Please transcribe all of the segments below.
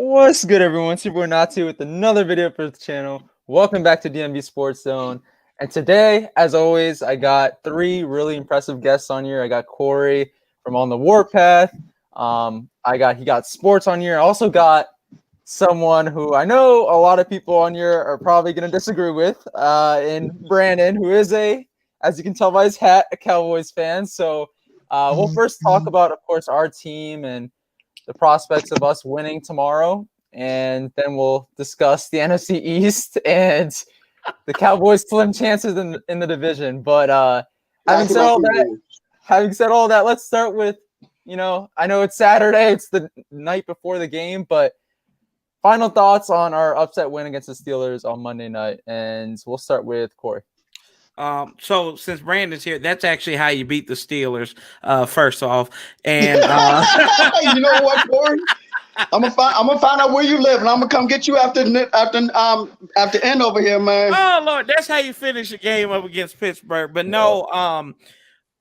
What's good, everyone? Super Natu with another video for the channel. Welcome back to DMV Sports Zone. And today, as always, I got three really impressive guests on here. I got Corey from On the Warpath. He got sports on here. I also got someone who I know a lot of people on here are probably going to disagree with, in Brandon, who is as you can tell by his hat, a Cowboys fan. So we'll first talk about, of course, our team and the prospects of us winning tomorrow, and then we'll discuss the NFC East and the Cowboys' slim chances in the division. But having said all that, let's start with, I know it's Saturday, it's the night before the game, but final thoughts on our upset win against the Steelers on Monday night, and we'll start with Corey. So since Brandon's here, that's actually how you beat the Steelers, first off. And you know what, Corey? I'm gonna find out where you live, and I'm gonna come get you after end over here, man. Oh Lord, that's how you finish a game up against Pittsburgh. But no,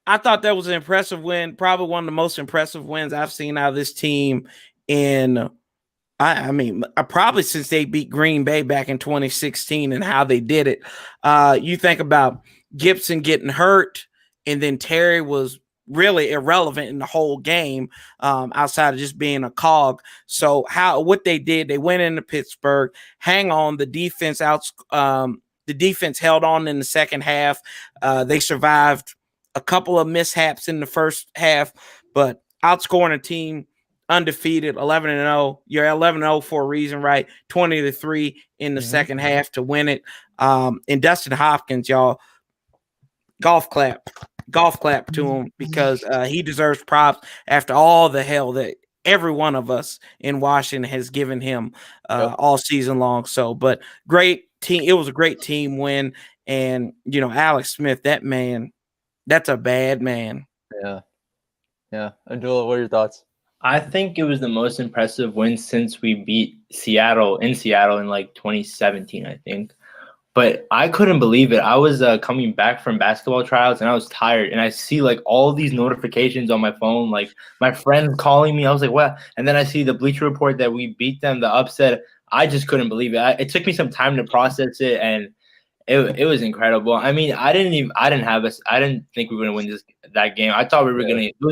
I thought that was an impressive win, probably one of the most impressive wins I've seen out of this team in probably since they beat Green Bay back in 2016 and how they did it. You think about Gibson getting hurt, and then Terry was really irrelevant in the whole game, outside of just being a cog. So what they did, they went into Pittsburgh, hang on, the defense held on in the second half. They survived a couple of mishaps in the first half, but outscoring a team undefeated, 11-0. You're 11-0 for a reason, right? 20-3 in the second half to win it. And Dustin Hopkins, y'all, golf clap to him, because he deserves props after all the hell that every one of us in Washington has given him all season long. So, but great team. It was a great team win. And, Alex Smith, that man, that's a bad man. Yeah. Abdullah, what are your thoughts? I think it was the most impressive win since we beat Seattle in like 2017, I think. But I couldn't believe it. I was coming back from basketball tryouts, and I was tired. And I see like all these notifications on my phone, like my friends calling me. I was like, what? And then I see the Bleacher Report that we beat them, the upset. I just couldn't believe it. It took me some time to process it, and it was incredible. I mean, I didn't think we were gonna win that game. I thought it was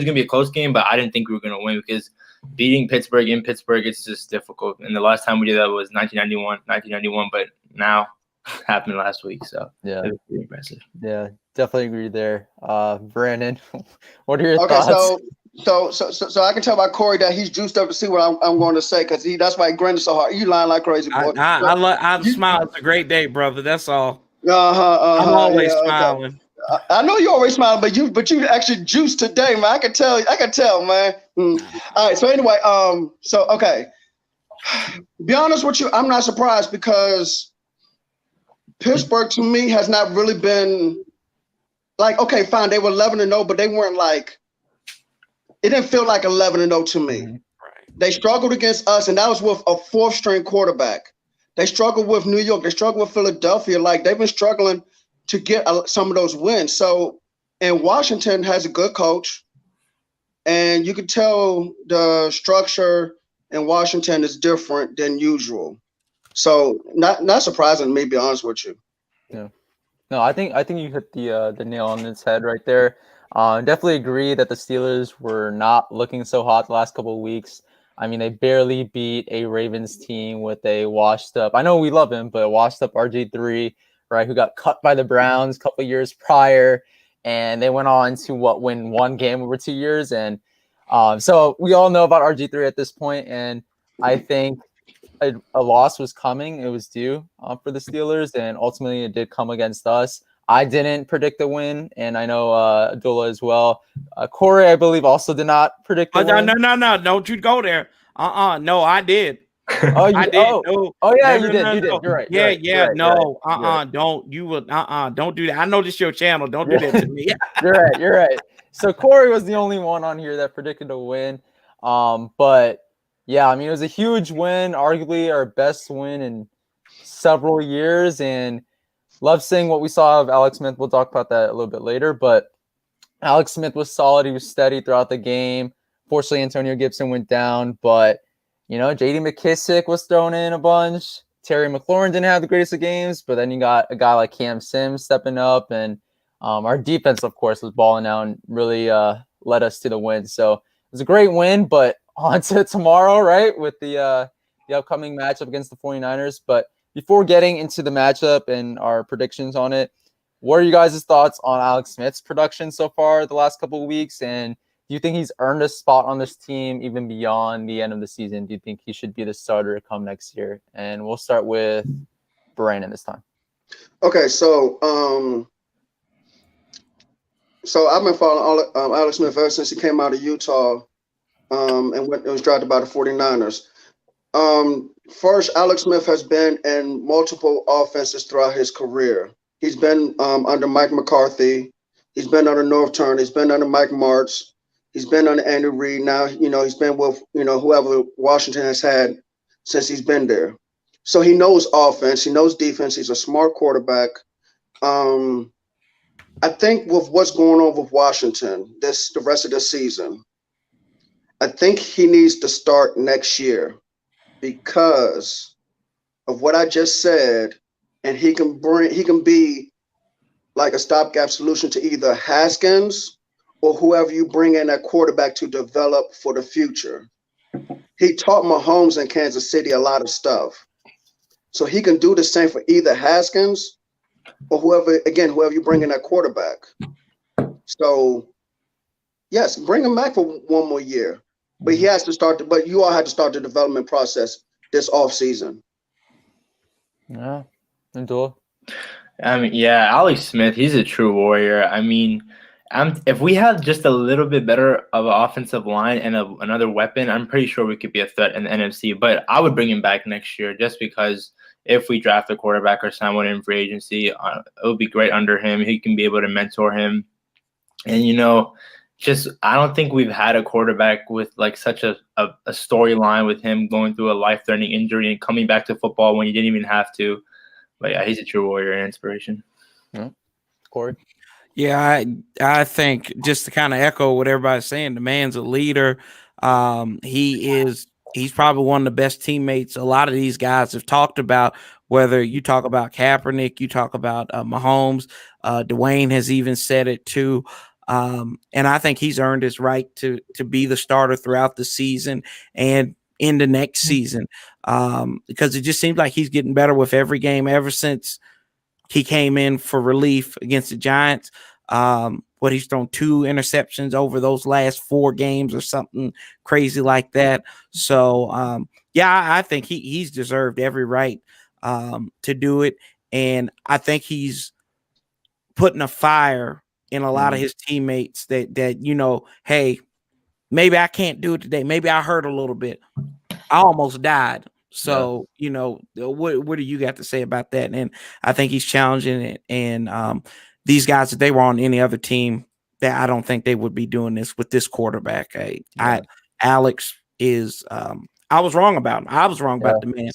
gonna be a close game, but I didn't think we were gonna win, because beating Pittsburgh in Pittsburgh, it's just difficult. And the last time we did that was 1991, but now happened last week. So it was pretty impressive. Yeah, definitely agree there. Brandon, what are your thoughts? So I can tell by Corey that he's juiced up to see what I'm going to say, because that's why he grinned so hard. You lying like crazy, boy. I smile. It's a great day, brother. That's all. I'm always smiling. Okay. I know you're always smiling, but you actually juiced today, man. I can tell, man. All right. So anyway, be honest with you, I'm not surprised, because Pittsburgh to me has not really been like, okay, fine, they were 11-0, but they weren't like, it didn't feel like 11-0 to me. Right. They struggled against us, and that was with a fourth-string quarterback. They struggled with New York. They struggled with Philadelphia. Like, they've been struggling to get some of those wins. So, and Washington has a good coach, and you can tell the structure in Washington is different than usual. So, not surprising to me, to be honest with you. Yeah. No, I think you hit the nail on its head right there. Definitely agree that the Steelers were not looking so hot the last couple of weeks. I mean, they barely beat a Ravens team with a washed-up. I know we love him, but a washed-up RG3, right, who got cut by the Browns a couple of years prior, and they went on to win one game over 2 years. And so we all know about RG3 at this point, and I think a loss was coming. It was due for the Steelers, and ultimately it did come against us. I didn't predict the win, and I know Abdullah as well. Corey, I believe, also did not predict the win. No, don't you go there. No, I did. I did. You did. You're right. Don't do that. I know this is your channel. Don't do that to me. You're right. So Corey was the only one on here that predicted a win. But yeah, I mean, it was a huge win, arguably our best win in several years, and love seeing what we saw of Alex Smith. We'll talk about that a little bit later, but Alex Smith was solid. He was steady throughout the game. Fortunately, Antonio Gibson went down, but J.D. McKissick was thrown in a bunch. Terry McLaurin didn't have the greatest of games, but then you got a guy like Cam Sims stepping up, and our defense, of course, was balling out and really led us to the win. So it was a great win, but on to tomorrow, right, with the upcoming matchup against the 49ers. But before getting into the matchup and our predictions on it, what are you guys' thoughts on Alex Smith's production so far the last couple of weeks? And do you think he's earned a spot on this team even beyond the end of the season? Do you think he should be the starter come next year? And we'll start with Brandon this time. Okay, so I've been following Alex Smith ever since he came out of Utah and was drafted by the 49ers. First, Alex Smith has been in multiple offenses throughout his career. He's been under Mike McCarthy. He's been under North Turner. He's been under Mike Martz. He's been under Andy Reid. Now, he's been with, whoever Washington has had since he's been there. So he knows offense. He knows defense. He's a smart quarterback. I think with what's going on with Washington, the rest of the season, I think he needs to start next year because of what I just said, and he can be like a stopgap solution to either Haskins or whoever you bring in that quarterback to develop for the future. He taught Mahomes in Kansas City a lot of stuff. So he can do the same for either Haskins or whoever you bring in that quarterback. So, yes, bring him back for one more year. But he has to start. But you all had to start the development process this offseason. Yeah, Endor. Alex Smith, he's a true warrior. I mean, if we had just a little bit better of an offensive line and another weapon, I'm pretty sure we could be a threat in the NFC. But I would bring him back next year just because if we draft a quarterback or someone in free agency, it would be great under him. He can be able to mentor him. And, I don't think we've had a quarterback with like such a storyline with him going through a life-threatening injury and coming back to football when he didn't even have to. But yeah, he's a true warrior and inspiration. Yeah. Corey? Yeah, I think just to kind of echo what everybody's saying, the man's a leader. He's probably one of the best teammates a lot of these guys have talked about, whether you talk about Kaepernick, you talk about Mahomes, Dwayne has even said it too. And I think he's earned his right to be the starter throughout the season and in the next season because it just seems like he's getting better with every game ever since he came in for relief against the Giants. He's thrown 2 interceptions over those last 4 games or something crazy like that. So, I think he's deserved every right to do it. And I think he's putting a fire in a lot of his teammates that hey, maybe I can't do it today. Maybe I hurt a little bit. I almost died. So, what do you got to say about that? And I think he's challenging it. And these guys, if they were on any other team, that I don't think they would be doing this with this quarterback. Alex is I was wrong about him. I was wrong about the man.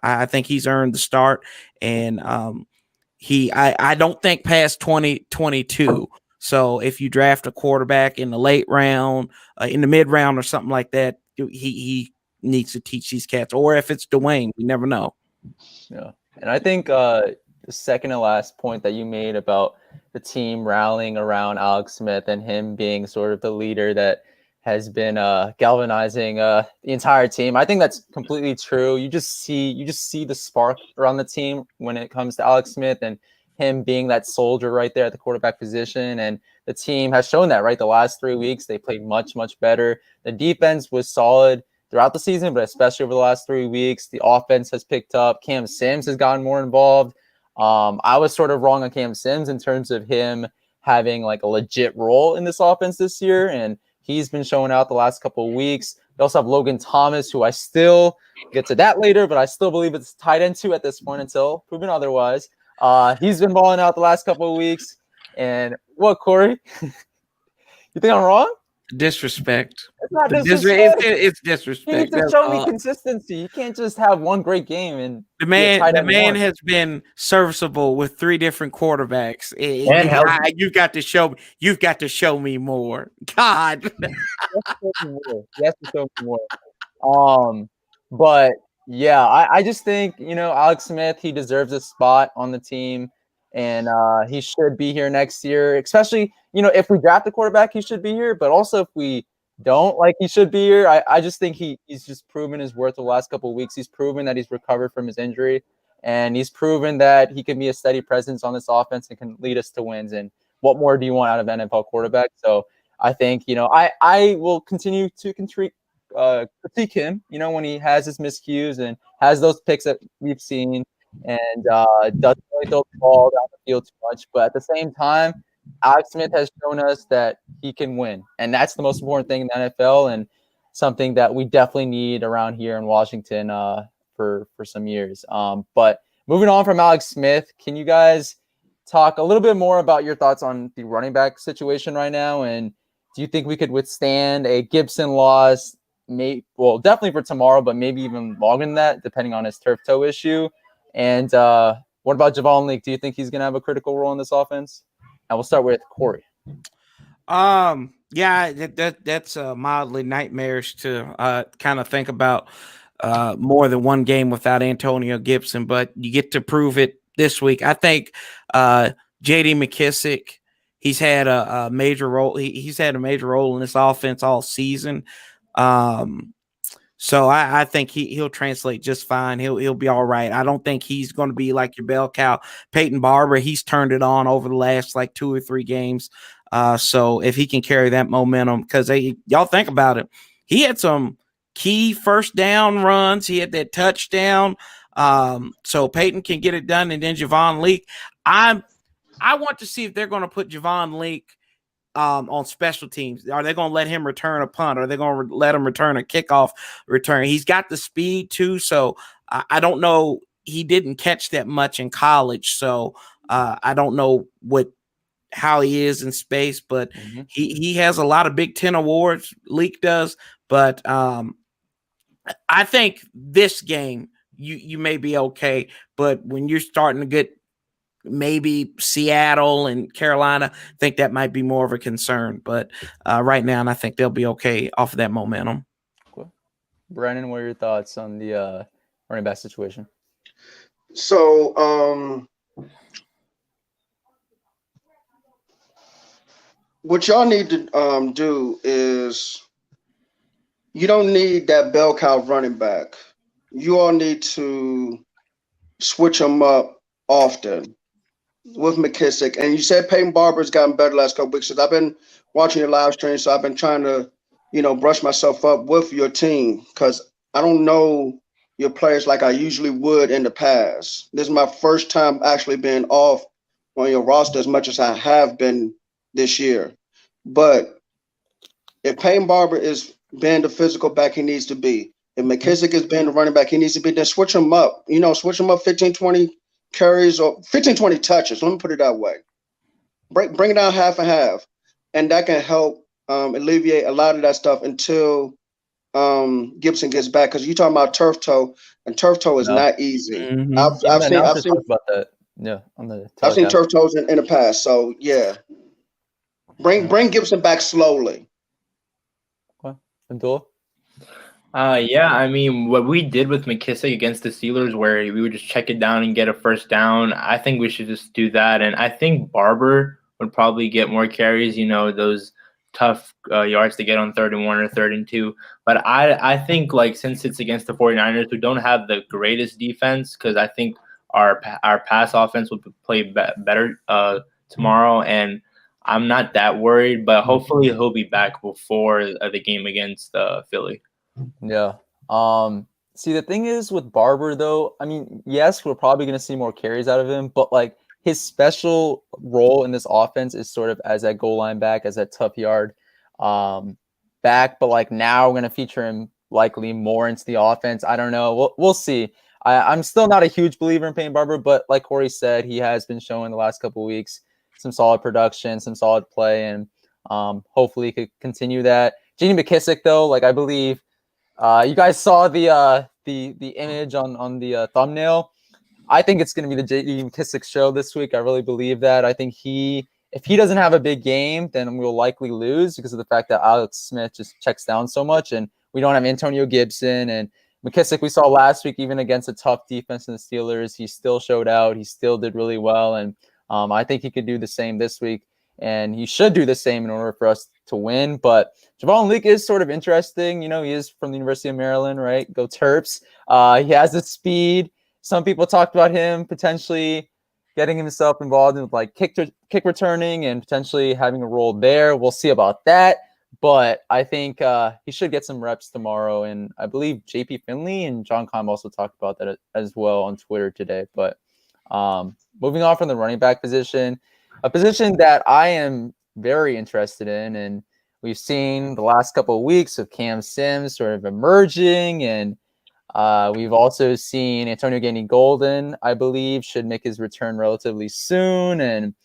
I think he's earned the start. And I don't think past 2022. So if you draft a quarterback in the late round, in the mid round or something like that, he needs to teach these cats. Or if it's Dwayne, we never know. Yeah. And I think the second and last point that you made about the team rallying around Alex Smith and him being sort of the leader that has been galvanizing the entire team. I think that's completely true. You just see the spark around the team when it comes to Alex Smith and him being that soldier right there at the quarterback position. And the team has shown that, right? The last 3 weeks, they played much, much better. The defense was solid throughout the season, but especially over the last 3 weeks, the offense has picked up. Cam Sims has gotten more involved. I was sort of wrong on Cam Sims in terms of him having like a legit role in this offense this year. And he's been showing out the last couple of weeks. They also have Logan Thomas, who I still get to that later, but I still believe it's tight end 2 at this point until proven otherwise. He's been balling out the last couple of weeks. And what, Corey? You think I'm wrong? Disrespect. It's not It's disrespect. it's You need disrespect. to That's show me all. consistency. You can't just have one great game and The be a tight man, the end man one. has been serviceable with 3 different quarterbacks. And healthy. You've got to show me. You've got to show me more. God. He has to show me more. But yeah, I just think, Alex Smith, he deserves a spot on the team, and he should be here next year. Especially, if we draft a quarterback, he should be here. But also, if we don't, he should be here. I just think he's just proven his worth the last couple of weeks. He's proven that he's recovered from his injury, and he's proven that he can be a steady presence on this offense and can lead us to wins. And what more do you want out of an NFL quarterback? So I think, I will continue to critique him, when he has his miscues and has those picks that we've seen, and doesn't really throw the ball down the field too much. But at the same time, Alex Smith has shown us that he can win, and that's the most important thing in the NFL, and something that we definitely need around here in Washington for some years. But moving on from Alex Smith, can you guys talk a little bit more about your thoughts on the running back situation right now? And do you think we could withstand a Gibson loss? Definitely for tomorrow, but maybe even longer than that, depending on his turf toe issue. And what about Javon Leake? Do you think he's going to have a critical role in this offense? And we'll start with Corey. Yeah, that's mildly nightmarish to kind of think about more than one game without Antonio Gibson, but you get to prove it this week. I think J.D. McKissick, he's had a major role. He's had a major role in this offense all season. So I think he'll translate just fine. He'll be all right. I don't think he's going to be like your bell cow Peyton Barber. He's turned it on over the last 2 or 3 games. So if he can carry that momentum, because y'all think about it, he had some key first down runs. He had that touchdown. So Peyton can get it done, and then Javon Leake. I want to see if they're going to put Javon Leake on special teams. Are they going to let him return a punt? Are they going to let him return a kickoff return? He's got the speed too, so I don't know. He didn't catch that much in college, so I don't know how he is in space, but he has a lot of Big Ten awards. Leak does, but I think this game you may be okay, but when you're starting to get maybe Seattle and Carolina, I think that might be more of a concern. But right now, and I think they'll be okay off of that momentum. Cool. Brandon, what are your thoughts on the running back situation? So, what y'all need to do is you don't need that bell cow running back. You all need to switch them up often with McKissick. And you said Peyton Barber's gotten better the last couple weeks. I've been watching your live stream, so I've been trying to, brush myself up with your team because I don't know your players like I usually would in the past. This is my first time actually being off on your roster as much as I have been this year. But if Peyton Barber is being the physical back he needs to be, if McKissick is being the running back he needs to be, then switch him up. Switch him up 15, 20 carries or 15, 20 touches. Let me put it that way. Bring it down half and half. And that can help alleviate a lot of that stuff until Gibson gets back. Because you're talking about turf toe, and turf toe is not easy. Mm-hmm. I've seen about that. Yeah, on the I've seen turf toes in the past. So yeah. Bring Gibson back slowly. Abdul? Yeah, I mean, what we did with McKissick against the Steelers, where we would just check it down and get a first down, I think we should just do that. And I think Barber would probably get more carries, those tough yards to get on 3rd and 1 or 3rd and 2. But I think, since it's against the 49ers, who don't have the greatest defense, because I think our pass offense will play better tomorrow, and I'm not that worried, but hopefully he'll be back before the game against Philly. Yeah. See, the thing is with Barber, though, I mean, yes, we're probably going to see more carries out of him, but his special role in this offense is sort of as that goal line back, as that tough yard back. But now we're going to feature him likely more into the offense. I don't know. We'll see. I'm still not a huge believer in Peyton Barber, but like Corey said, he has been showing the last couple of weeks some solid production, some solid play, and Hopefully he could continue that. J.D. McKissic, though, like I believe you guys saw the image on the thumbnail. I think it's going to be the J.D. McKissic show this week. I really believe that. I think if he doesn't have a big game, then we'll likely lose because of the fact that Alex Smith just checks down so much, and we don't have Antonio Gibson. And McKissic, we saw last week, even against a tough defense in the Steelers, he still showed out. He still did really well, and I think he could do the same this week, and he should do the same in order for us to win. But Javon Leak is sort of interesting. You know, he is from the University of Maryland, right? Go Terps. He has the speed. Some people talked about him potentially getting himself involved in like kick returning and potentially having a role there. We'll see about that. But I think he should get some reps tomorrow. And I believe JP Finley and John Keim also talked about that as well on Twitter today. But moving on from the running back position, a position that I am very interested in, and we've seen the last couple of weeks of Cam Sims sort of emerging, and we've also seen Antonio Gandy-Golden, I believe, should make his return relatively soon. And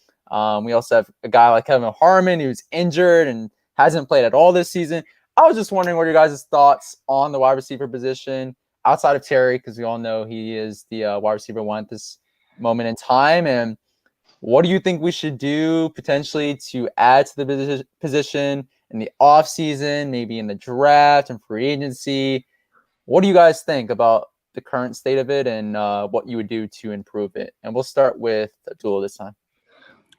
we also have a guy like Kevin Harmon who's injured and hasn't played at all this season. I was just wondering what your guys' thoughts on the wide receiver position outside of Terry, because we all know he is the wide receiver one at this moment in time. And what do you think we should do potentially to add to the position in the offseason, maybe in the draft and free agency? What do you guys think about the current state of it and what you would do to improve it? And we'll start with Abdul this time.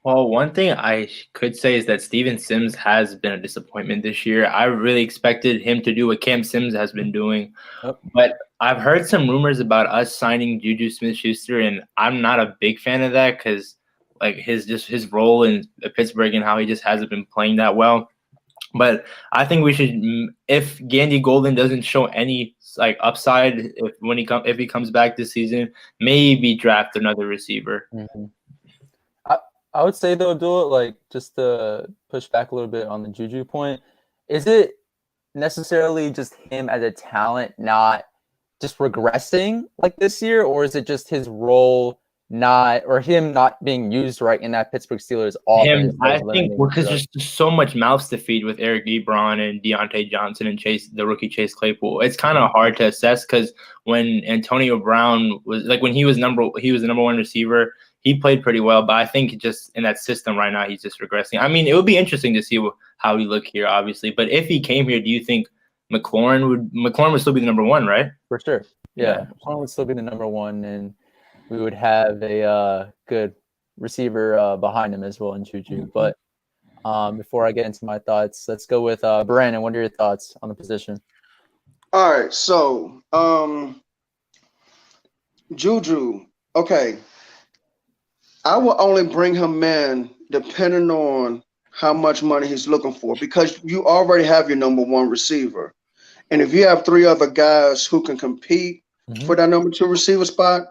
Well, one thing I could say is that Steven Sims has been a disappointment this year. I really expected him to do what Cam Sims has been doing. Yep. But I've heard some rumors about us signing Juju Smith-Schuster, and I'm not a big fan of that because like his role in Pittsburgh and how he just hasn't been playing that well. But I think we should, if Gandy-Golden doesn't show any like upside, if he comes back this season, maybe draft another receiver. Mm-hmm. I would say though, Abdul, like just to push back a little bit on the Juju point, is it necessarily just him as a talent not just regressing like this year, or is it just his role him not being used right in that Pittsburgh Steelers offense? I think because there's just so much mouths to feed with Eric Ebron and Deontay Johnson and the rookie Chase Claypool. It's kind of hard to assess because when Antonio Brown was like when he was the number one receiver, he played pretty well. But I think just in that system right now, he's just regressing. I mean, it would be interesting to see how he look here, obviously. But if he came here, do you think McLaurin would still be the number one, right? For sure. Yeah. McLaurin would still be the number one, and we would have a good receiver behind him as well in Juju. But before I get into my thoughts, let's go with Brandon. What are your thoughts on the position? All right, so Juju, okay. I will only bring him in depending on how much money he's looking for, because you already have your number one receiver. And if you have three other guys who can compete for that number two receiver spot,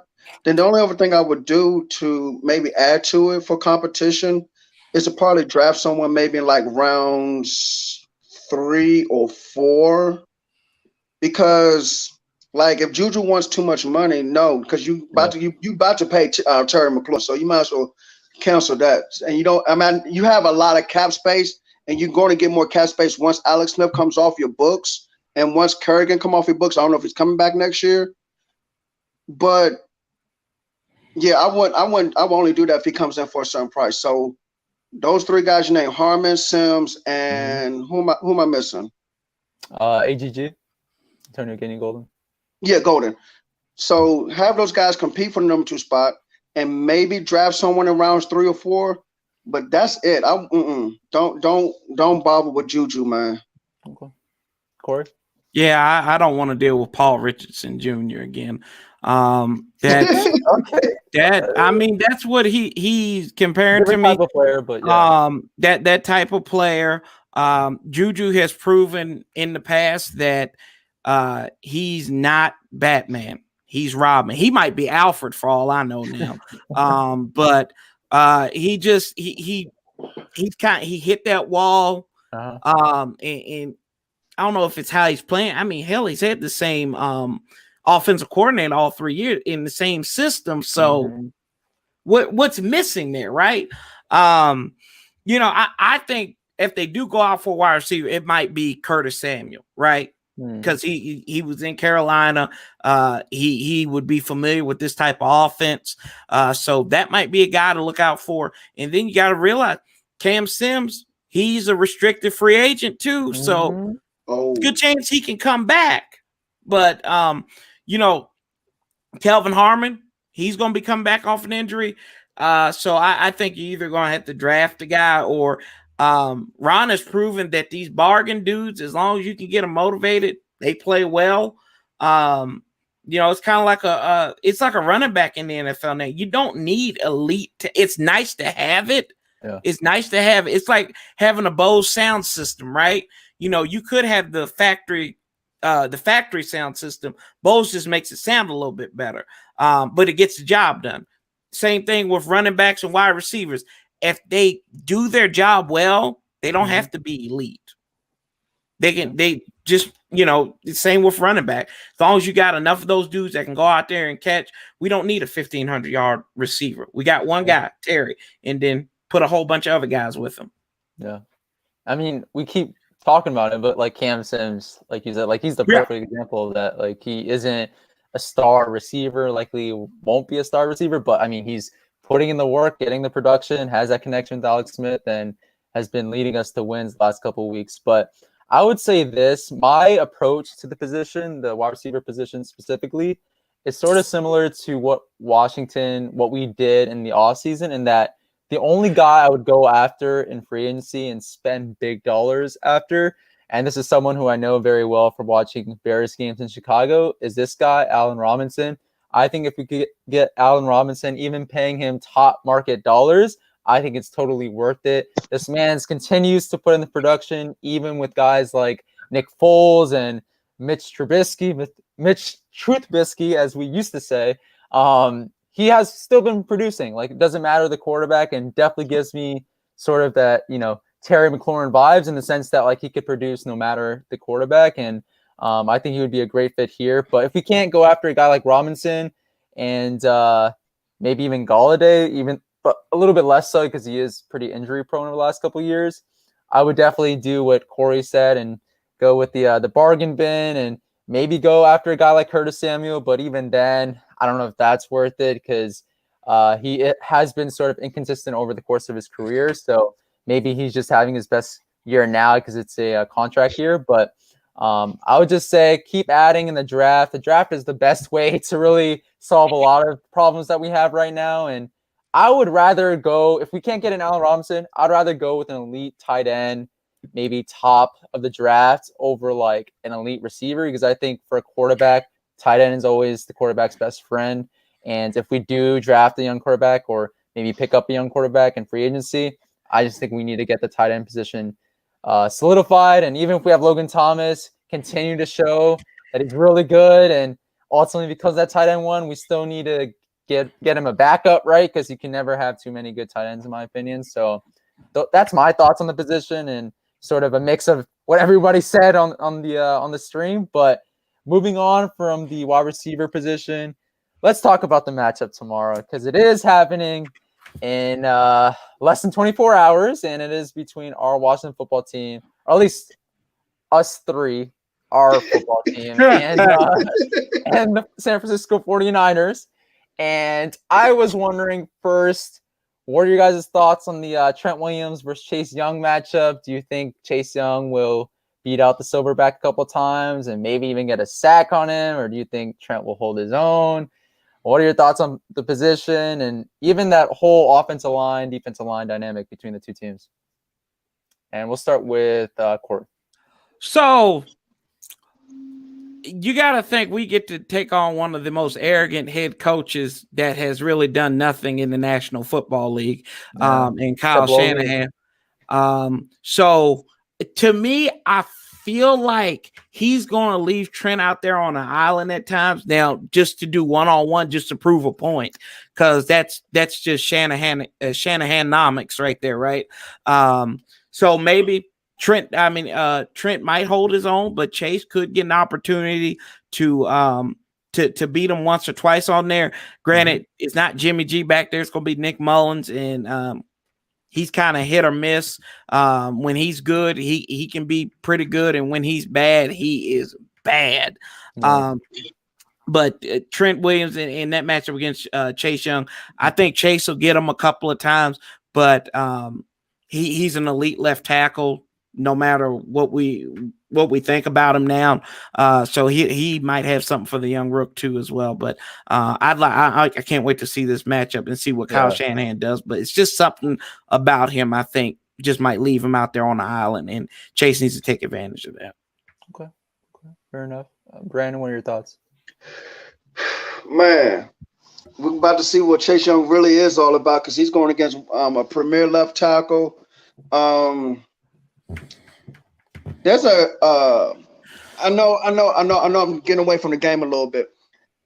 then the only other thing I would do to maybe add to it for competition is to probably draft someone maybe in like rounds 3 or 4. Because like if Juju wants too much money, no, because you about to pay Terry McLaurin, so you might as well cancel that. And you have a lot of cap space, and you're going to get more cap space once Alex Smith comes off your books, and once Kerrigan come off your books. I don't know if he's coming back next year, but yeah, I would only do that if he comes in for a certain price. So those three guys you named: Harmon, Sims, and who am I missing? AGG, Antonio Gandy-Golden. Yeah, Golden. So have those guys compete for the number 2 spot, and maybe draft someone in rounds 3 or 4. But that's it. Don't bother with Juju, man. Okay. Corey? Yeah, I don't want to deal with Paul Richardson Jr. again. That's what he's comparing to me. Type of player, but yeah. That type of player. Juju has proven in the past that he's not Batman. He's Robin. He might be Alfred for all I know now. But he hit that wall. And I don't know if it's how he's playing. I mean, hell, he's had the same offensive coordinator all 3 years in the same system. So what's missing there, right? I think if they do go out for a wide receiver, it might be Curtis Samuel, right? Hmm. Because he was in Carolina. He would be familiar with this type of offense. So that might be a guy to look out for. And then you got to realize Cam Sims, he's a restricted free agent too. So good chance he can come back. But Kelvin Harmon, he's going to be coming back off an injury. So I think you're either going to have to draft a guy or Ron has proven that these bargain dudes, as long as you can get them motivated, they play well. It's kind of like it's like a running back in the NFL now. You don't need elite. It's nice to have it. Yeah. It's nice to have it. It's like having a Bose sound system, right? You could have the factory sound system. Bose just makes it sound a little bit better, but it gets the job done. Same thing with running backs and wide receivers. If they do their job well, they don't have to be elite. They just, the same with running back. As long as you got enough of those dudes that can go out there and catch, we don't need a 1,500-yard receiver. We got one guy, Terry, and then put a whole bunch of other guys with him. Yeah. I mean, we keep talking about it, but like Cam Sims, like you said, like he's the perfect example of that. Like he isn't a star receiver, likely won't be a star receiver, but I mean, he's putting in the work, getting the production, has that connection with Alex Smith, and has been leading us to wins the last couple of weeks. But I would say this, my approach to the position, the wide receiver position specifically, is sort of similar to what we did in the offseason, in that the only guy I would go after in free agency and spend big dollars after, and this is someone who I know very well from watching Bears games in Chicago, is this guy, Allen Robinson. I think if we could get Allen Robinson, even paying him top market dollars, I think it's totally worth it. This man continues to put in the production, even with guys like Nick Foles and Mitch Trubisky, as we used to say. He has still been producing. Like, it doesn't matter the quarterback, and definitely gives me sort of that, Terry McLaurin vibes, in the sense that like he could produce no matter the quarterback. And I think he would be a great fit here. But if we can't go after a guy like Robinson and maybe even Galladay, but a little bit less so because he is pretty injury prone over the last couple of years, I would definitely do what Corey said and go with the bargain bin and maybe go after a guy like Curtis Samuel. But even then, I don't know if that's worth it, because he has been sort of inconsistent over the course of his career. So maybe he's just having his best year now because it's a contract year. But I would just say keep adding in the draft. The draft is the best way to really solve a lot of problems that we have right now. And I would rather go, if we can't get an Allen Robinson, I'd rather go with an elite tight end, maybe top of the draft, over like an elite receiver, because I think for a quarterback, tight end is always the quarterback's best friend. And if we do draft a young quarterback, or maybe pick up a young quarterback in free agency, I just think we need to get the tight end position solidified. And even if we have Logan Thomas continue to show that he's really good, and ultimately because that tight end won, we still need to get him a backup, right? Because you can never have too many good tight ends, in my opinion. So that's my thoughts on the position, and sort of a mix of what everybody said on the stream. But moving on from the wide receiver position, let's talk about the matchup tomorrow, because it is happening in less than 24 hours, and it is between our Washington football team, or at least us three, our football team, and the San Francisco 49ers. And I was wondering first, what are your guys' thoughts on the Trent Williams versus Chase Young matchup? Do you think Chase Young will beat out the Silverback a couple times and maybe even get a sack on him, or do you think Trent will hold his own? What are your thoughts on the position and even that whole offensive line, defensive line dynamic between the two teams? And we'll start with Court. So you got to think we get to take on one of the most arrogant head coaches that has really done nothing in the National Football League, and Kyle Shanahan. So to me, I feel like he's going to leave Trent out there on an island at times now, just to do one-on-one, just to prove a point, because that's just Shanahanomics right there, right? So maybe Trent might hold his own, but Chase could get an opportunity to beat him once or twice on there. Granted, it's not Jimmy G back there; it's going to be Nick Mullins, and he's kind of hit or miss. When he's good, he can be pretty good, and when he's bad, he is bad. Yeah. But Trent Williams in that matchup against Chase Young, I think Chase will get him a couple of times, but he's an elite left tackle no matter what we think about him now. So he might have something for the young rook too as well. But I can't wait to see this matchup and see what Kyle Shanahan does. But it's just something about him, I think, just might leave him out there on the island, and Chase needs to take advantage of that. Okay. Fair enough. Brandon, what are your thoughts? Man, we're about to see what Chase Young really is all about, because he's going against a premier left tackle. There's I know I'm getting away from the game a little bit.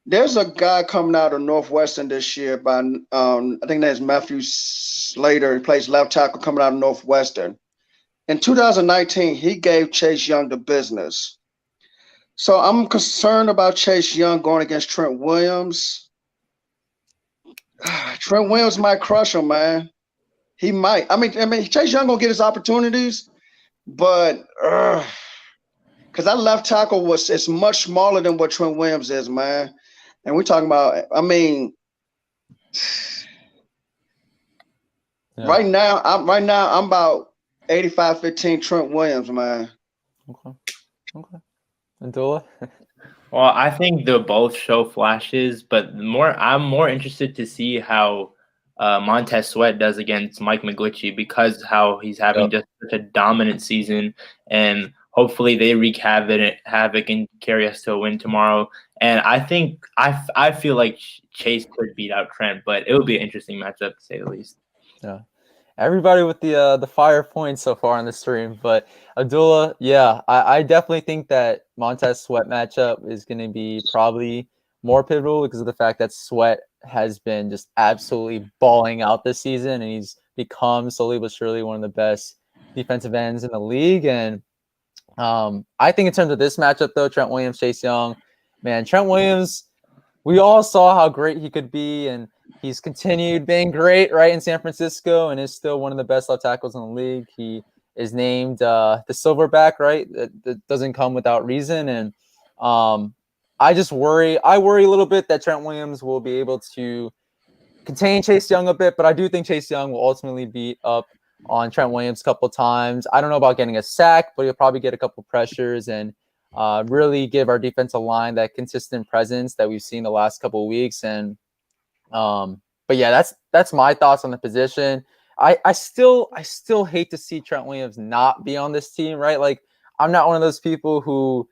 There's a guy coming out of Northwestern this year by I think that's Matthew Slater. He plays left tackle coming out of Northwestern. In 2019, he gave Chase Young the business. So I'm concerned about Chase Young going against Trent Williams. Trent Williams might crush him, man. He might. I mean, Chase Young gonna get his opportunities, but because that left tackle it's much smaller than what Trent Williams is, man. And we're talking about. I mean, right now I'm about 85-15 Trent Williams, man. Okay. Abdullah? Well, I think they'll both show flashes, but I'm more interested to see how Montez Sweat does against Mike McGlinchey, because how he's having just such a dominant season, and hopefully they wreak havoc and carry us to a win tomorrow. And I think I feel like Chase could beat out Trent, but it would be an interesting matchup to say the least. Yeah. Everybody with the fire points so far on the stream, but Abdullah, I definitely think that Montez Sweat matchup is going to be probably more pivotal because of the fact that Sweat has been just absolutely balling out this season, and he's become slowly but surely one of the best defensive ends in the league. And I think in terms of this matchup, though, Trent Williams, Chase Young, man, Trent Williams, we all saw how great he could be, and he's continued being great, right, in San Francisco, and is still one of the best left tackles in the league. He is named the Silverback, right? That doesn't come without reason. And I worry a little bit that Trent Williams will be able to contain Chase Young a bit, but I do think Chase Young will ultimately beat up on Trent Williams a couple times. I don't know about getting a sack, but he'll probably get a couple pressures and really give our defensive line that consistent presence that we've seen the last couple of weeks. And but yeah, that's my thoughts on the position. I still hate to see Trent Williams not be on this team, right? Like, I'm not one of those people who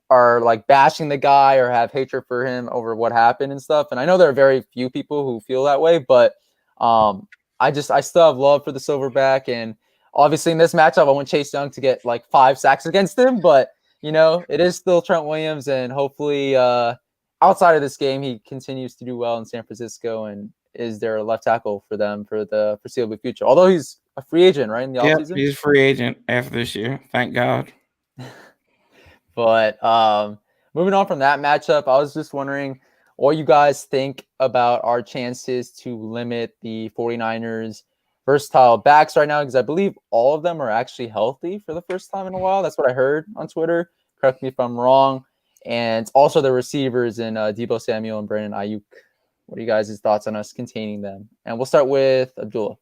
are like bashing the guy or have hatred for him over what happened and stuff. And I know there are very few people who feel that way, but I still have love for the Silverback. And obviously in this matchup, I want Chase Young to get like 5 sacks against him, but you know, it is still Trent Williams, and hopefully outside of this game, he continues to do well in San Francisco and is their left tackle for them for the foreseeable future. Although he's a free agent, right, in the offseason? He's a free agent after this year. Thank God. But moving on from that matchup, I was just wondering what you guys think about our chances to limit the 49ers' versatile backs right now, because I believe all of them are actually healthy for the first time in a while. That's what I heard on Twitter. Correct me if I'm wrong. And also the receivers in Deebo Samuel and Brandon Ayuk. What are you guys' thoughts on us containing them? And we'll start with Abdullah.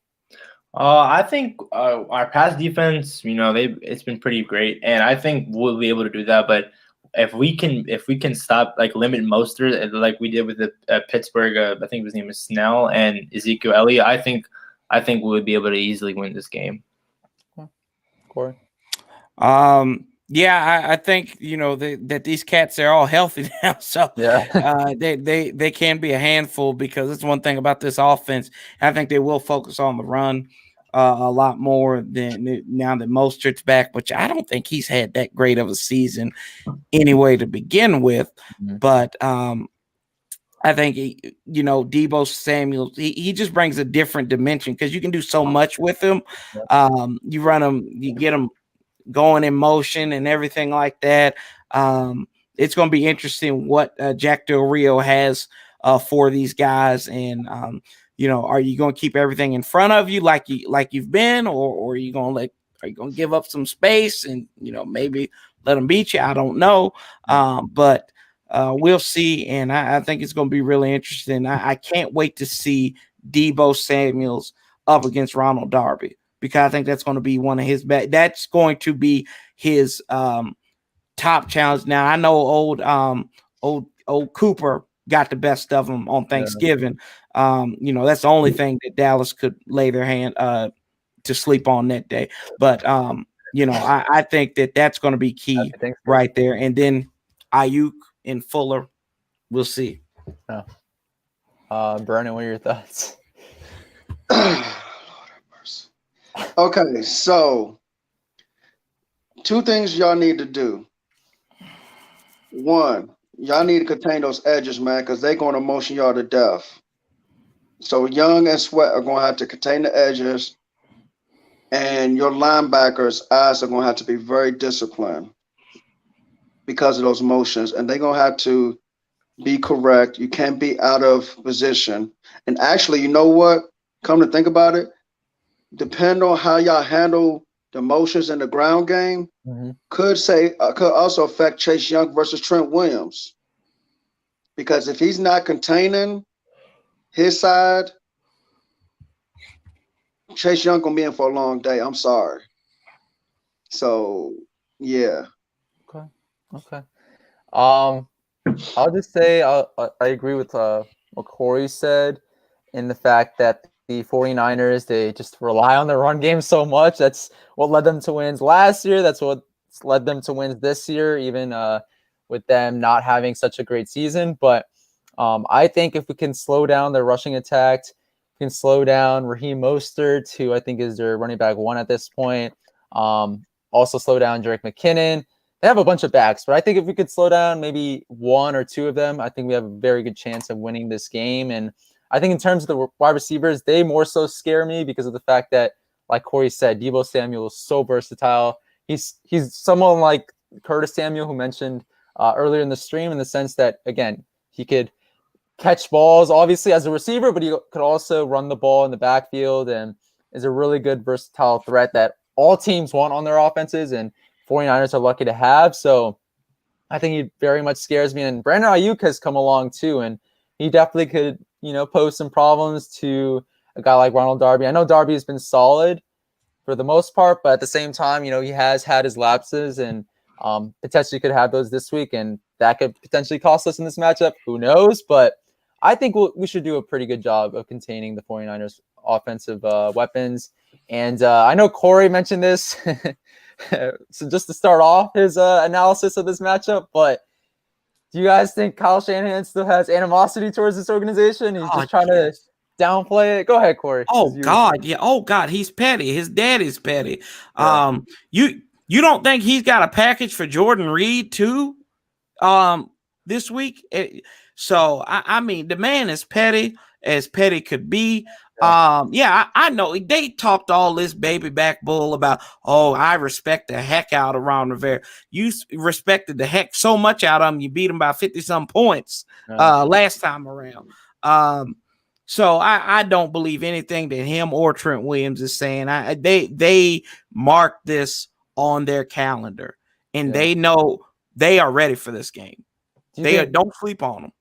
I think our pass defense, it's been pretty great, and I think we'll be able to do that. But if we can stop, like, limit Mostert, like we did with the Pittsburgh, I think his name is Snell, and Ezekiel Elliott, I think we would be able to easily win this game. Corey? Yeah, I think that these cats are all healthy now, so yeah, they can be a handful, because that's one thing about this offense. I think they will focus on the run a lot more than now that Mostert's back, which I don't think he's had that great of a season anyway to begin with. Mm-hmm. But I think Deebo Samuel, he just brings a different dimension, because you can do so much with him. You run him, you get him going in motion and everything like that. It's going to be interesting what Jack Del Rio has for these guys. And, are you going to keep everything in front of you like you've been, or are you going to give up some space and maybe let them beat you? I don't know, but we'll see, and I think it's going to be really interesting. I can't wait to see Deebo Samuels up against Ronald Darby, because I think that's going to be one of his best. That's going to be his top challenge. Now I know old Cooper got the best of him on Thanksgiving. That's the only thing that Dallas could lay their hand to sleep on that day. But I think that's going to be key right there. And then Ayuk and Fuller, we'll see. Brandon, what are your thoughts? Okay, so 2 things y'all need to do. 1, y'all need to contain those edges, man, because they're going to motion y'all to death. So Young and Sweat are going to have to contain the edges, and your linebackers' eyes are going to have to be very disciplined because of those motions, and they're going to have to be correct. You can't be out of position. And actually, you know what? Come to think about it, depend on how y'all handle the motions in the ground game, could also affect Chase Young versus Trent Williams. Because if he's not containing his side, Chase Young gonna be in for a long day. I'm sorry. So yeah. Okay. I'll just say I agree with what Corey said, in the fact that the 49ers, they just rely on their run game so much. That's what led them to wins last year. That's what led them to wins this year, even with them not having such a great season. But I think if we can slow down their rushing attack, we can slow down Raheem Mostert, who I think is their running back 1 at this point. Also slow down Jerick McKinnon. They have a bunch of backs, but I think if we could slow down maybe 1 or 2 of them, I think we have a very good chance of winning this game. And I think in terms of the wide receivers, they more so scare me because of the fact that, like Corey said, Deebo Samuel is so versatile. He's someone like Curtis Samuel, who mentioned earlier in the stream, in the sense that, again, he could catch balls, obviously, as a receiver, but he could also run the ball in the backfield and is a really good versatile threat that all teams want on their offenses, and 49ers are lucky to have. So I think he very much scares me. And Brandon Ayuk has come along too, and he definitely could, pose some problems to a guy like Ronald Darby. I know Darby has been solid for the most part, but at the same time, he has had his lapses, and potentially could have those this week, and that could potentially cost us in this matchup. Who knows? But I think we should do a pretty good job of containing the 49ers offensive weapons. And I know Corey mentioned this, so just to start off his analysis of this matchup, but do you guys think Kyle Shanahan still has animosity towards this organization? He's just trying to downplay it. Go ahead, Corey. Oh God, yeah. Oh God, he's petty. His dad is petty. Yeah. You don't think he's got a package for Jordan Reed too? This week. So I mean, the man is petty as petty could be. I know they talked all this baby back bull about, I respect the heck out of Ron Rivera. You respected the heck so much out of him, you beat him by 50-some points last time around. So I don't believe anything that him or Trent Williams is saying. They marked this on their calendar, and they know they are ready for this game. Don't sleep on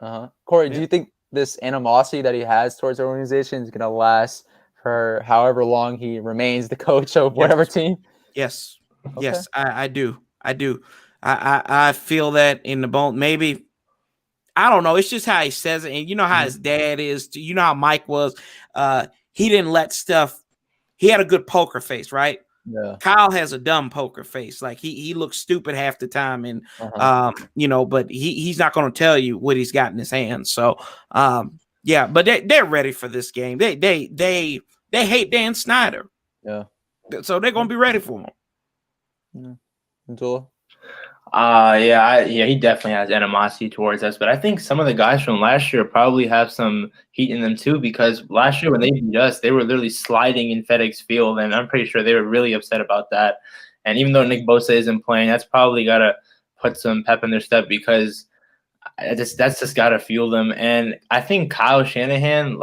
them. Corey, do you think this animosity that he has towards the organization is going to last for however long he remains the coach of whatever team? Yes. Okay. Yes, I do. I feel that in the bone. Maybe, I don't know. It's just how he says it. And you know how his dad is. You know how Mike was. He didn't let stuff. He had a good poker face, right? Yeah. Kyle has a dumb poker face. Like he looks stupid half the time, and but he's not going to tell you what he's got in his hands. So but they're ready for this game. They hate Dan Snyder. Yeah. So they're going to be ready for him. Joel? He definitely has animosity towards us, but I think some of the guys from last year probably have some heat in them too, because last year when they beat us, they were literally sliding in FedEx Field, and I'm pretty sure they were really upset about that. And even though Nick Bosa isn't playing, that's probably got to put some pep in their step, because that's just got to fuel them. And I think Kyle Shanahan,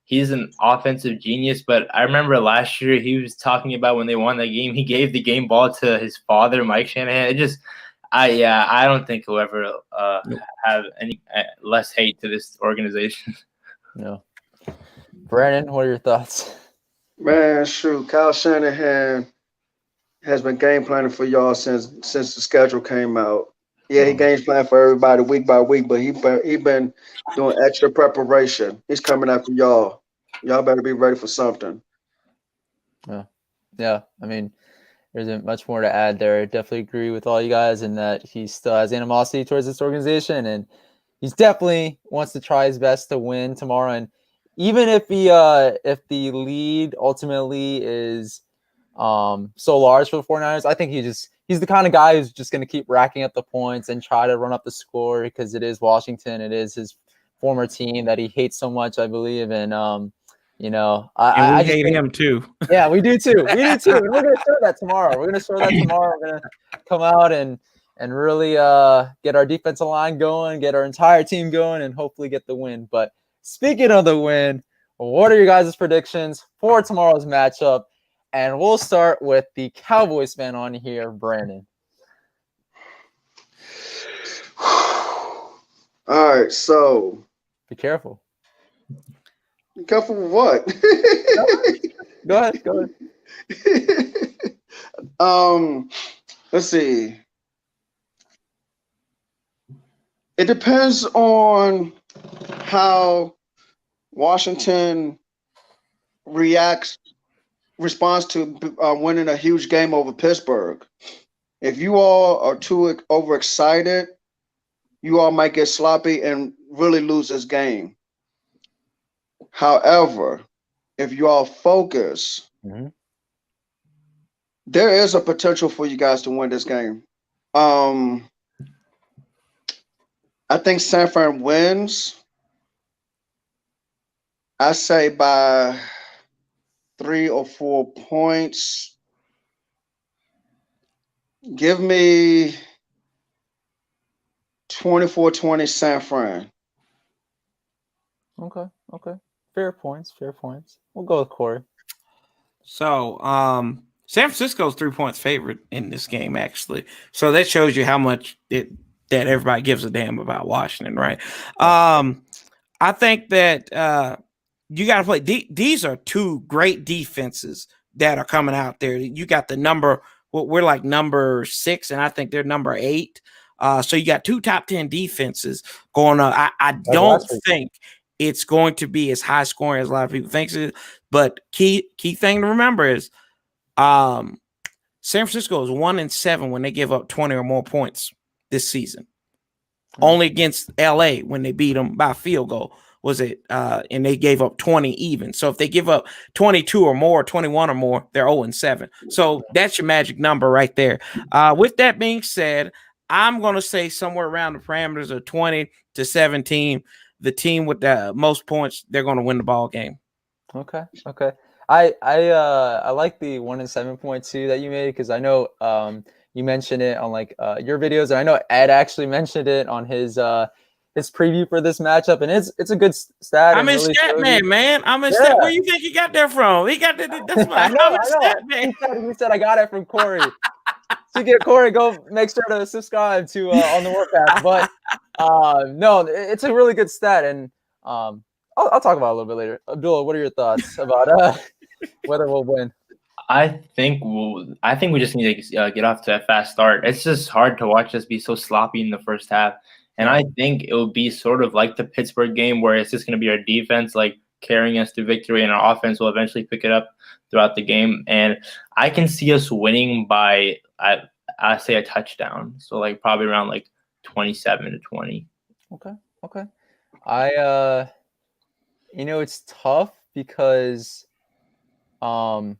he's an offensive genius. But I remember last year he was talking about when they won that game, he gave the game ball to his father, Mike Shanahan. It just, I don't think he'll ever have any less hate to this organization. No. Brandon, what are your thoughts? Man, shoot, Kyle Shanahan has been game planning for y'all since the schedule came out. Yeah, he game plan for everybody week by week, but he been doing extra preparation. He's coming after y'all. Y'all better be ready for something. Yeah. I mean, there isn't much more to add there. I definitely agree with all you guys in that he still has animosity towards this organization, and he's definitely wants to try his best to win tomorrow. And even if if the lead ultimately is so large for the 49ers, I think he's the kind of guy who's just going to keep racking up the points and try to run up the score because it is Washington. It is his former team that he hates so much, I believe. And, I hate him too. Yeah, we do too. We do too. And we're going to show that tomorrow. We're going to show that tomorrow. We're going to come out and really get our defensive line going, get our entire team going, and hopefully get the win. But speaking of the win, what are your guys' predictions for tomorrow's matchup? And we'll start with the Cowboys fan on here, Brandon. All right, so be careful. Be careful with what? Go ahead. Let's see. It depends on how Washington responds to winning a huge game over Pittsburgh. If you all are too overexcited, you all might get sloppy and really lose this game. However, if you all focus, there is a potential for you guys to win this game. I think San Fran wins. I say by 3 or 4 points. Give me 24-20 San Fran. Okay. Fair points. We'll go with Corey. So, San Francisco's 3 points favorite in this game, actually. So that shows you how much that everybody gives a damn about Washington, right? I think that you got to play. These are two great defenses that are coming out there. You got we're like number 6, and I think they're number 8. So you got 2 top 10 defenses going on. I don't think it's going to be as high scoring as a lot of people think it is. But key thing to remember is San Francisco is 1-7 when they give up 20 or more points this season. Only against LA when they beat them by field goal was it, and they gave up 20 even. So if they give up 22 or more, 21 or more, they're 0-7. So that's your magic number right there. With that being said, I'm going to say somewhere around the parameters of 20-17. The team with the most points, they're going to win the ball game. Okay. I like the 1-7 point too that you made, because I know you mentioned it on like your videos, and I know Ed actually mentioned it on his preview for this matchup, and it's a good stat. I'm in stat man. I'm in stat. Where you think he got that from? He got that. That's why I'm in stat man. He said I got it from Corey. To get Corey, go make sure to subscribe to on the Warpath. But no, it's a really good stat, and I'll talk about it a little bit later. Abdullah, what are your thoughts about whether we'll win? I think we just need to get off to a fast start. It's just hard to watch us be so sloppy in the first half, and I think it will be sort of like the Pittsburgh game where it's just going to be our defense like carrying us to victory, and our offense will eventually pick it up throughout the game. And I can see us winning by I say a touchdown, so like probably around like 27-20. Okay. It's tough because I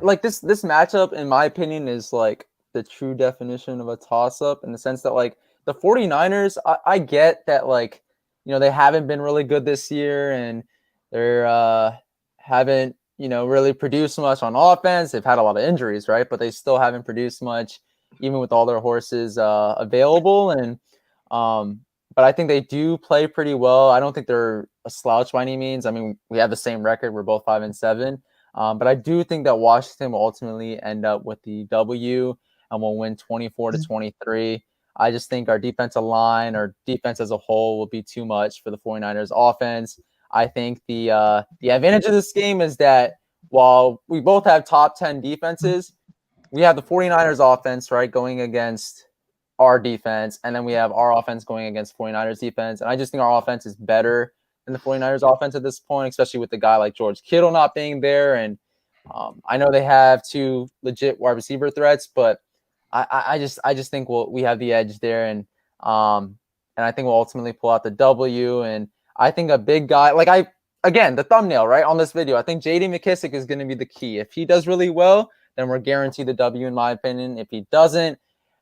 like this matchup, in my opinion, is like the true definition of a toss-up, in the sense that like the 49ers, I get that, like, they haven't been really good this year, and they're haven't really produced much on offense. They've had a lot of injuries, right? But they still haven't produced much, even with all their horses available. And but I think they do play pretty well. I don't think they're a slouch by any means. I mean, we have the same record. We're both 5-7. But I do think that Washington will ultimately end up with the W and will win 24-23. I just think our defensive line, our defense as a whole, will be too much for the 49ers offense. I think the advantage of this game is that while we both have top 10 defenses, we have the 49ers offense, right, going against our defense, and then we have our offense going against 49ers defense. And I just think our offense is better than the 49ers offense at this point, especially with the guy like George Kittle not being there. And I know they have 2 legit wide receiver threats, but I just think we have the edge there, and I think we'll ultimately pull out the W. And I think a big guy again, the thumbnail right on this video, I think J.D. McKissic is going to be the key. If he does really well, then we're guaranteed the W, in my opinion. If he doesn't,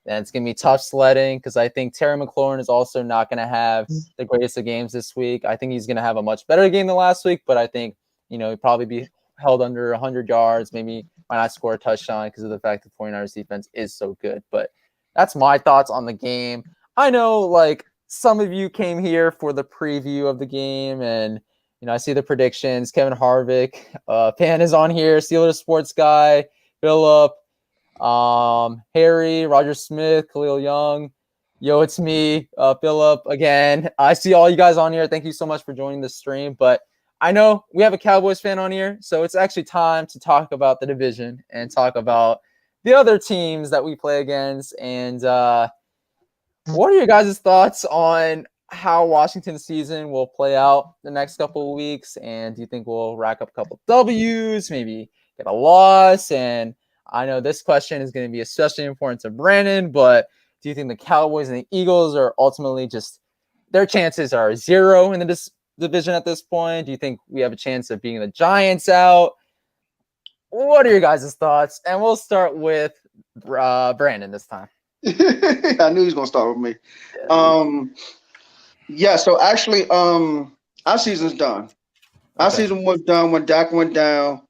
then it's going to be tough sledding, because I think Terry McLaurin is also not going to have the greatest of games this week. I think he's going to have a much better game than last week, but I think, he'll probably be held under 100 yards, maybe might not score a touchdown because of the fact that 49ers defense is so good. But that's my thoughts on the game. I know, some of you came here for the preview of the game, and I see the predictions. Kevin Harvick, fan is on here. Steelers sports guy, Philip, Harry, Roger Smith, Khalil Young. Yo, it's me, Philip, again. I see all you guys on here. Thank you so much for joining the stream. But I know we have a Cowboys fan on here, so it's actually time to talk about the division and talk about the other teams that we play against. And what are your guys' thoughts on how Washington's season will play out the next couple of weeks? And do you think we'll rack up a couple W's, maybe get a loss? And I know this question is going to be especially important to Brandon, but do you think the Cowboys and the Eagles are ultimately just their chances are 0 in this division at this point? Do you think we have a chance of beating the Giants out? What are your guys' thoughts? And we'll start with Brandon this time. I knew he was going to start with me. So actually, our season's done. Our season was done when Dak went down,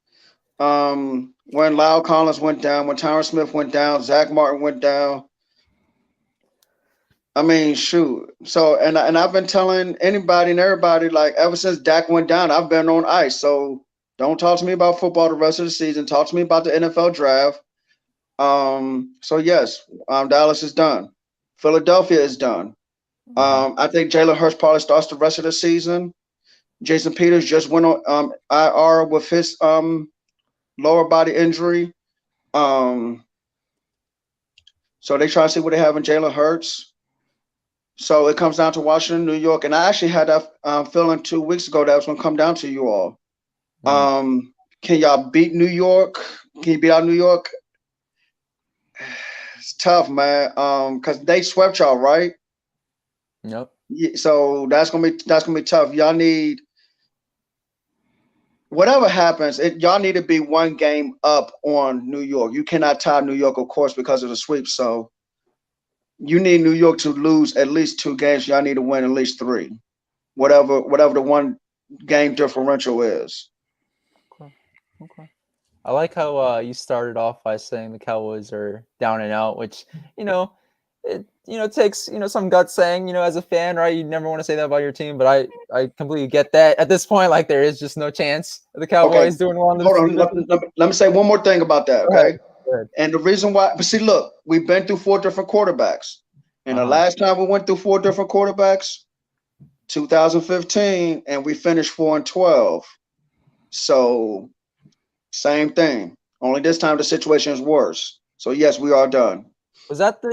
when Lyle Collins went down, when Tyron Smith went down, Zach Martin went down. I mean, shoot. So, and I've been telling anybody and everybody, ever since Dak went down, I've been on ice. So don't talk to me about football the rest of the season. Talk to me about the NFL draft. So yes, Dallas is done. Philadelphia is done. I think Jalen Hurts probably starts the rest of the season. Jason Peters just went on IR with his lower body injury. So they try to see what they have in Jalen Hurts. So it comes down to Washington, New York. And I actually had that feeling 2 weeks ago that was going to come down to you all. Can y'all beat New York? Can you beat out New York? It's tough, man. Because they swept y'all, right? Yep. Yeah, so that's gonna be tough. Y'all need, whatever happens, y'all need to be 1 game up on New York. You cannot tie New York, of course, because of the sweep. So you need New York to lose at least 2 games. Y'all need to win at least 3, whatever the 1 game differential is. Okay. I like how you started off by saying the Cowboys are down and out, which it takes some guts saying, as a fan, right? You never want to say that about your team, but I completely get that. At this point, there is just no chance of the Cowboys doing well. Hold on, let me say one more thing about that, okay? Go ahead. And the reason why, but see, look, we've been through 4 different quarterbacks, and the last time we went through 4 different quarterbacks, 2015, and we finished 4-12. So same thing. Only this time the situation is worse. So yes, we are done. Was that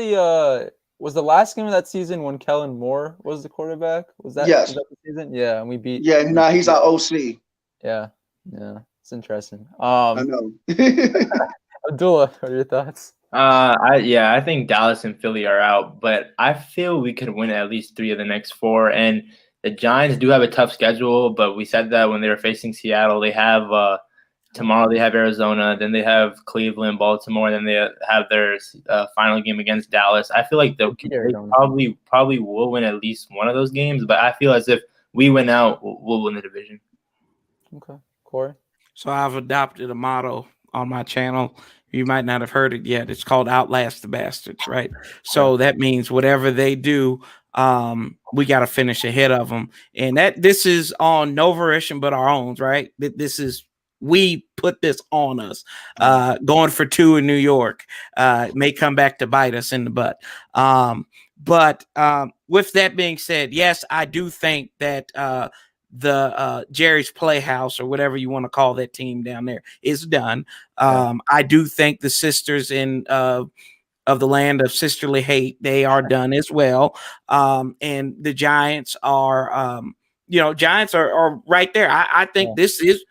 was the last game of that season when Kellen Moore was the quarterback? Was that the season? Yeah, and we beat. Yeah, now he's our OC. Yeah, it's interesting. I know. Abdullah, what are your thoughts? I think Dallas and Philly are out, but I feel we could win at least 3 of the next 4. And the Giants do have a tough schedule, but we said that when they were facing Seattle. They have tomorrow they have Arizona, then they have Cleveland, Baltimore, then they have their final game against Dallas. I feel like they probably will win at least 1 of those games, but I feel as if we win out, we'll win the division. Okay, Corey. So I've adopted a motto on my channel. You might not have heard it yet. It's called Outlast the Bastards, right? So that means whatever they do, we got to finish ahead of them. And this is on no volition but our own, right? We put this on us. Going for 2 in New York may come back to bite us in the butt. But with that being said, yes, I do think that the Jerry's Playhouse, or whatever you want to call that team down there, is done. I do think the sisters in of the land of sisterly hate, they are done as well. And the Giants are, Giants are right there. I think this is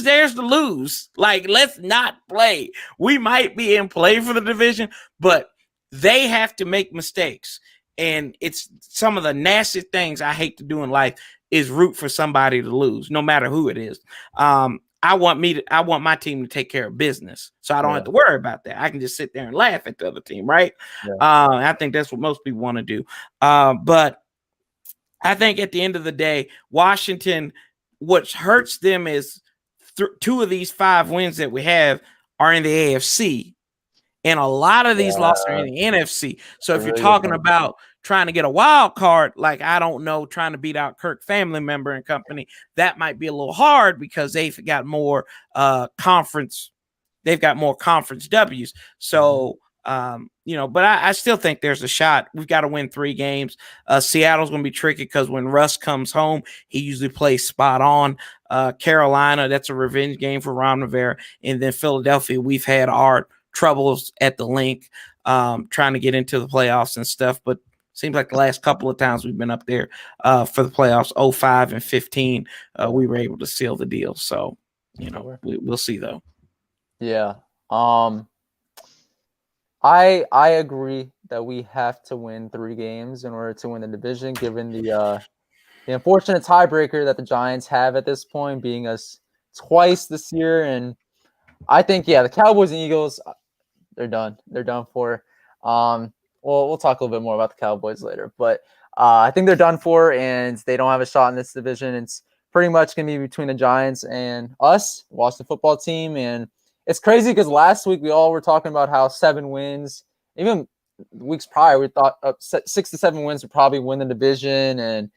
theirs to lose. Like, let's not play. We might be in play for the division, but they have to make mistakes. And it's some of the nasty things I hate to do in life is root for somebody to lose, no matter who it is. I want my team to take care of business, so I don't have to worry about that. I can just sit there and laugh at the other team, right? I think that's what most people want to do. But I think at the end of the day, Washington, what hurts them is 2 of these 5 wins that we have are in the AFC, and a lot of these losses are in the NFC. So if you're talking about trying to get a wild card, like, I don't know, trying to beat out Kirk family member and company, that might be a little hard because they've got more conference W's. So but I still think there's a shot. We've got to win 3 games. Seattle's going to be tricky because when Russ comes home, he usually plays spot on. Carolina, that's a revenge game for Ron Rivera. And then Philadelphia, we've had our troubles at the link trying to get into the playoffs and stuff, but seems like the last couple of times we've been up there for the playoffs, 05 and 15, we were able to seal the deal. So, we'll see though. Yeah. I agree that we have to win 3 games in order to win the division, given the unfortunate tiebreaker that the Giants have at this point, being us twice this year. And I think, the Cowboys and Eagles, they're done. They're done for. We'll talk a little bit more about the Cowboys later, but I think they're done for, and they don't have a shot in this division. It's pretty much going to be between the Giants and us, Washington football team. And it's crazy because last week we all were talking about how 7 wins, even weeks prior, we thought 6 to 7 wins would probably win the division. And,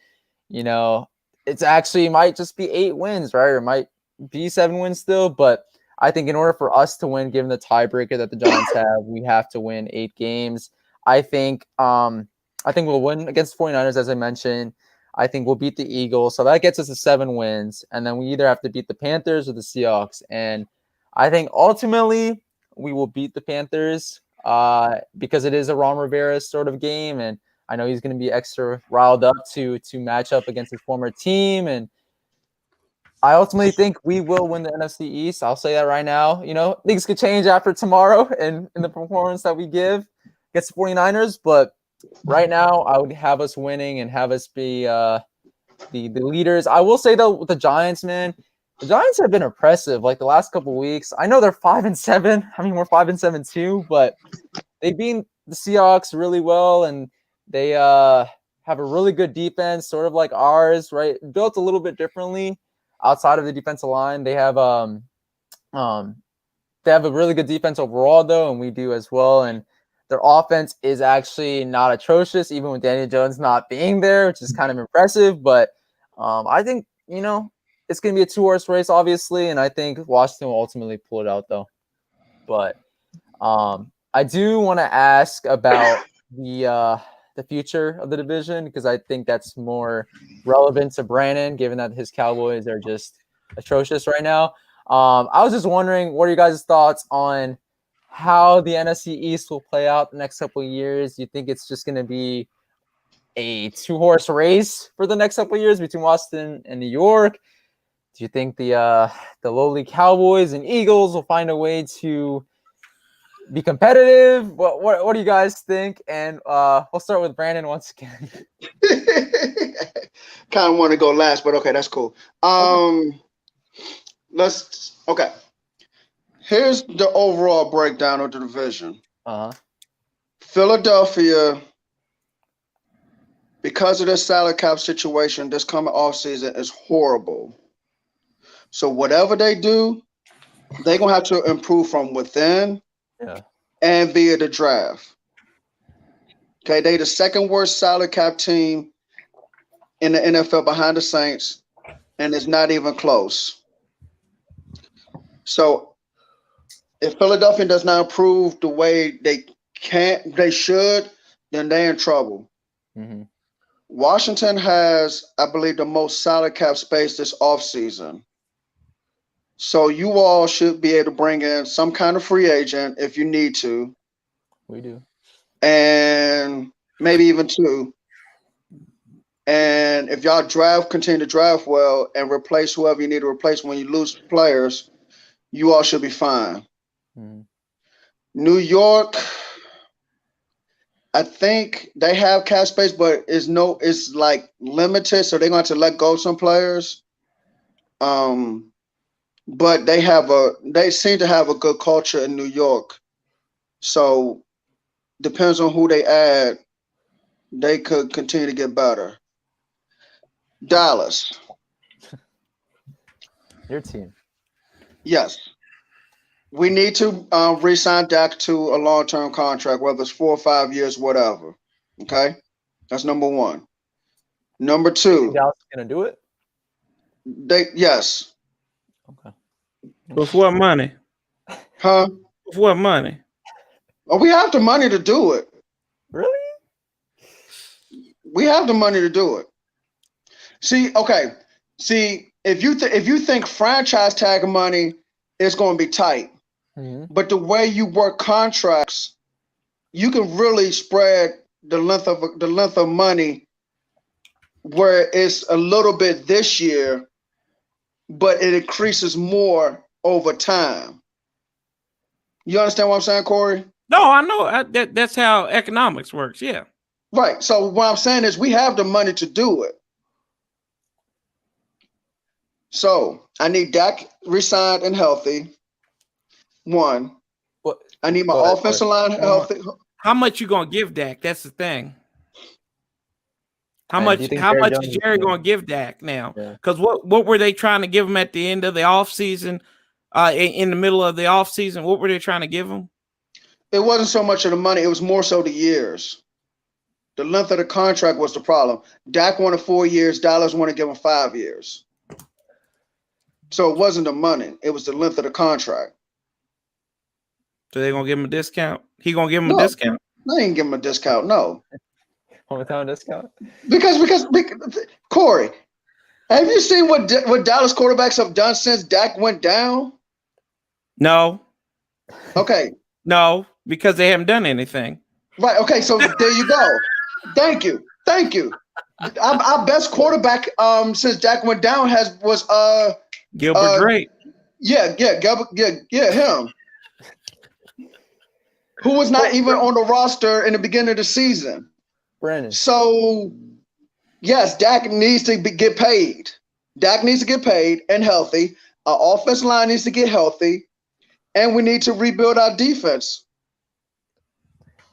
it's actually might just be 8 wins, right? Or it might be 7 wins still. But I think in order for us to win, given the tiebreaker that the Giants have, we have to win 8 games. I think we'll win against the 49ers, as I mentioned. I think we'll beat the Eagles. So that gets us to 7 wins. And then we either have to beat the Panthers or the Seahawks. And I think ultimately we will beat the Panthers because it is a Ron Rivera sort of game. And I know he's going to be extra riled up to match up against his former team. And I ultimately think we will win the NFC East. I'll say that right now. Things could change after tomorrow and in the performance that we give against the 49ers. But right now, I would have us winning and have us be the leaders. I will say, though, with the Giants, man, the Giants have been impressive. Like the last couple of weeks, I know they're 5-7. I mean, we're 5-7 too, but they beat the Seahawks really well, and they have a really good defense, sort of like ours, right? Built a little bit differently outside of the defensive line. They have a really good defense overall, though, and we do as well. And their offense is actually not atrocious, even with Daniel Jones not being there, which is kind of impressive. But I think, it's going to be a 2-horse race, obviously, and I think Washington will ultimately pull it out, though. But I do want to ask about the future of the division, because I think that's more relevant to Brandon, given that his Cowboys are just atrocious right now. I was just wondering, what are you guys' thoughts on how the NFC East will play out the next couple of years? Do you think it's just going to be a 2-horse race for the next couple of years between Washington and New York? Do you think the lowly Cowboys and Eagles will find a way to be competitive? What do you guys think? And we'll start with Brandon once again. Kind of want to go last, but okay, that's cool. Okay. Here's the overall breakdown of the division. Philadelphia, because of their salary cap situation, this coming offseason is horrible. So whatever they do, they're going to have to improve from within and via the draft. Okay, they the second worst salary cap team in the NFL behind the Saints, and it's not even close. So if Philadelphia does not improve the way they should, then they're in trouble. Mm-hmm. Washington has, I believe, the most salary cap space this offseason. So you all should be able to bring in some kind of free agent if you need to. We do. And maybe even two. And if y'all continue to draft well and replace whoever you need to replace when you lose players, you all should be fine. Mm-hmm. New York, I think they have cap space, but it's like limited, so they're going to have to let go of some players. But they seem to have a good culture in New York. So depends on who they add, they could continue to get better. Dallas. Your team. Yes. We need to re-sign Dak to a long-term contract, whether it's 4 or 5 years, whatever. Okay? That's number one. Number two. Dallas is going to do it? Yes. Okay. With what money? Huh? With what money? Oh, we have the money to do it. Really? We have the money to do it. See, if you think franchise tag money is going to be tight, mm-hmm. but the way you work contracts, you can really spread the length of money where it's a little bit this year, but it increases more over time. You understand what I'm saying, Corey? No, I know that's how economics works. Yeah. Right. So what I'm saying is we have the money to do it. So I need Dak re-signed and healthy. One. What? I need my offensive line healthy. How much you gonna give Dak? That's the thing. How And much is Jerry gonna give Dak now? Because what were they trying to give him at the end of the offseason? In the middle of the offseason, what were they trying to give him? It wasn't so much of the money, it was more so the years. The length of the contract was the problem. Dak wanted 4 years, Dallas wanted to give him 5 years. So it wasn't the money, it was the length of the contract. So they're gonna give him a discount? He gonna give him a discount? They ain't give him a discount, no. Hometown discount? Because Corey, have you seen what Dallas quarterbacks have done since Dak went down? No. Okay. No, because they haven't done anything. Right. Okay. So there you go. Thank you. Our best quarterback since Dak went down was Gilbert Grape. Yeah, him. Who was not even on the roster in the beginning of the season. Brandon. So yes, Dak needs to get paid. Dak needs to get paid and healthy. Our offensive line needs to get healthy, and we need to rebuild our defense.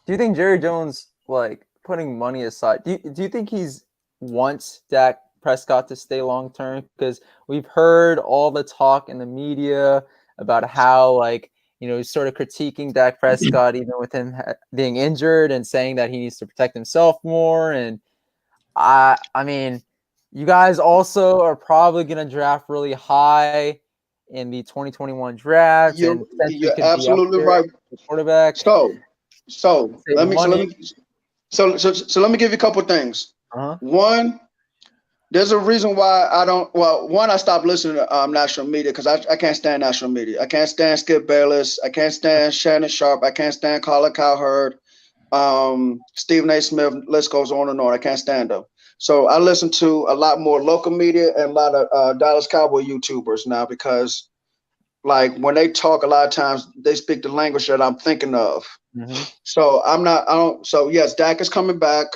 Do you think Jerry Jones, like putting money aside, do you think he's wants Dak Prescott to stay long term? Because we've heard all the talk in the media about how, like, you know, he's sort of critiquing Dak Prescott even with him being injured and saying that he needs to protect himself more. And I mean, you guys also are probably going to draft really high in the 2021 draft. You're absolutely right. Quarterback. So let me give you a couple of things. Uh-huh. One, there's a reason why I stopped listening to national media because I can't stand national media. I can't stand Skip Bayless. I can't stand Shannon Sharp. I can't stand Colin Cowherd, Stephen A. Smith. List goes on and on. I can't stand them. So I listen to a lot more local media and a lot of Dallas Cowboy YouTubers now because, like, when they talk, a lot of times they speak the language that I'm thinking of. Mm-hmm. So yes, Dak is coming back.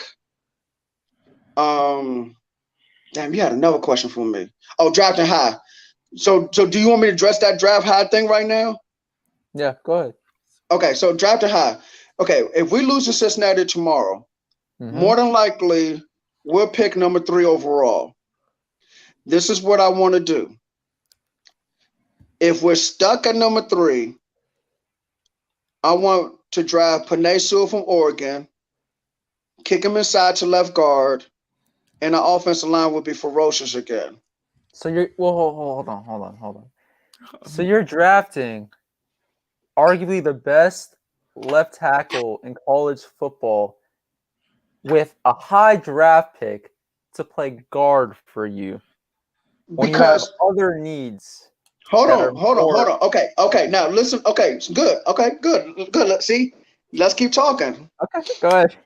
Damn, you had another question for me. Oh, drafting high. So do you want me to address that draft high thing right now? Yeah, go ahead. Okay, so drafting high. Okay, if we lose to Cincinnati tomorrow, more than likely we'll pick number 3 overall. This is what I want to do. If we're stuck at number 3, I want to draft Penei Sewell from Oregon kick him inside to left guard, and the offensive line would be ferocious again. So you're hold on. So you're drafting arguably the best left tackle in college football with a high draft pick to play guard for you when Because you have other needs. hold on. Okay. Now listen. Okay, good. Okay, good. Let's keep talking. Okay, go ahead.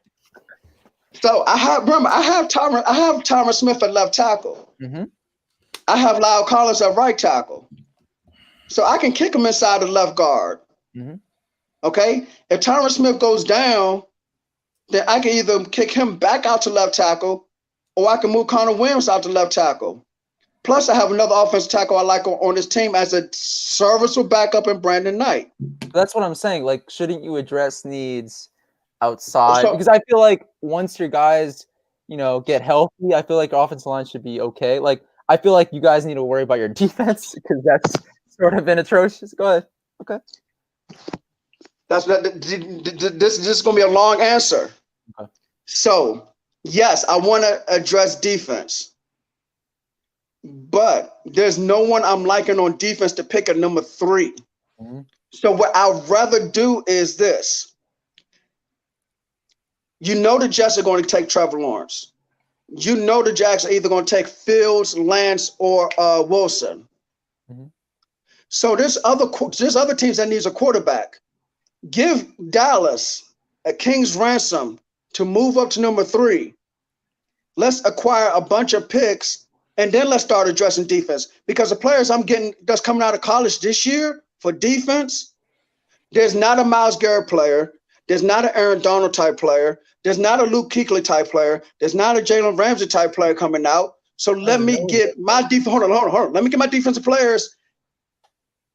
So I have Tyron Smith at left tackle. Mm-hmm. I have Lyle Collins at right tackle. So I can kick him inside the left guard. Mm-hmm. Okay? If Tyron Smith goes down, then I can either kick him back out to left tackle, or I can move Connor Williams out to left tackle. Plus, I have another offensive tackle I like on this team as a serviceable backup in Brandon Knight. That's what I'm saying. Like, shouldn't you address needs outside? Because I feel like once your guys, get healthy, I feel like your offensive line should be okay. Like, I feel like you guys need to worry about your defense because that's sort of been atrocious. Go ahead. Okay. This is going to be a long answer. Okay. So, yes, I want to address defense. But there's no one I'm liking on defense to pick at number 3. Mm-hmm. So what I'd rather do is this. The Jets are going to take Trevor Lawrence. The Jacks are either going to take Fields, Lance, or Wilson. Mm-hmm. So there's other teams that needs a quarterback. Give Dallas a king's ransom to move up to number 3. Let's acquire a bunch of picks, and then let's start addressing defense. Because the players I'm getting that's coming out of college this year for defense, there's not a Myles Garrett player. There's not an Aaron Donald type player. There's not a Luke Kuechly type player. There's not a Jalen Ramsey type player coming out. So let me get my defense. Hold on. Let me get my defensive players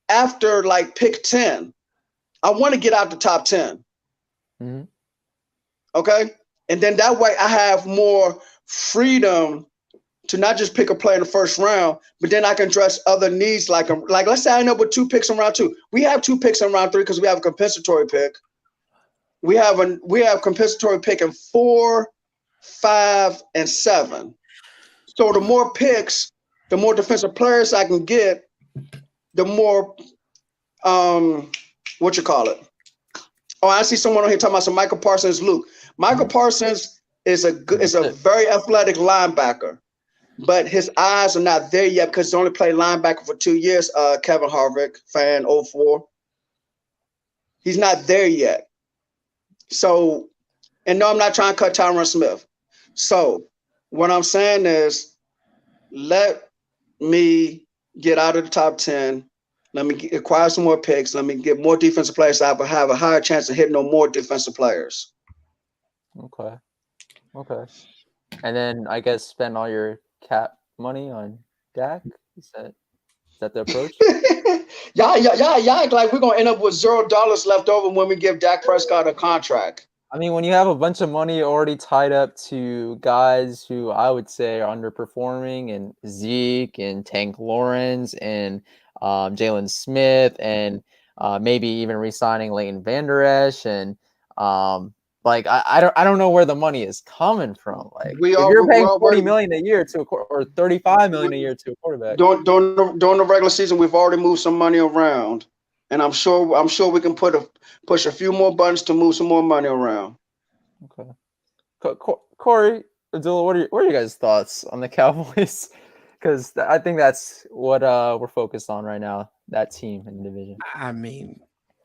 after pick 10. I want to get out the top 10. Mm-hmm. Okay? And then that way I have more freedom to not just pick a player in the first round, but then I can address other needs. Like let's say I end up with 2 picks in round 2. We have 2 picks in round 3 because we have a compensatory pick. We have compensatory pick in 4, 5, and 7. So the more picks, the more defensive players I can get, the more what you call it? Oh, I see someone on here talking about some Michael Parsons, Luke. Michael Parsons is a very athletic linebacker, but his eyes are not there yet because he's only played linebacker for 2 years. Kevin Harvick, fan 04. He's not there yet. So, and no, I'm not trying to cut Tyron Smith. So, what I'm saying is, let me get out of the top 10. Let me acquire some more picks. Let me get more defensive players. I will have a higher chance of hitting on more defensive players. Okay. And then I guess spend all your cap money on Dak. Is that the approach? Yeah. Act like we're gonna end up with $0 left over when we give Dak Prescott a contract. I mean, when you have a bunch of money already tied up to guys who I would say are underperforming, and Zeke and Tank Lawrence and Jalen Smith, and maybe even re-signing Leighton Vander Esch, and I don't know where the money is coming from. Like, if you're paying $40 million a year or $35 million a year to a quarterback. During the regular season, we've already moved some money around, and I'm sure we can push a few more buttons to move some more money around. Okay. Corey, Abdullah, what are your guys' thoughts on the Cowboys? Because I think that's what we're focused on right now, that team in the division. I mean,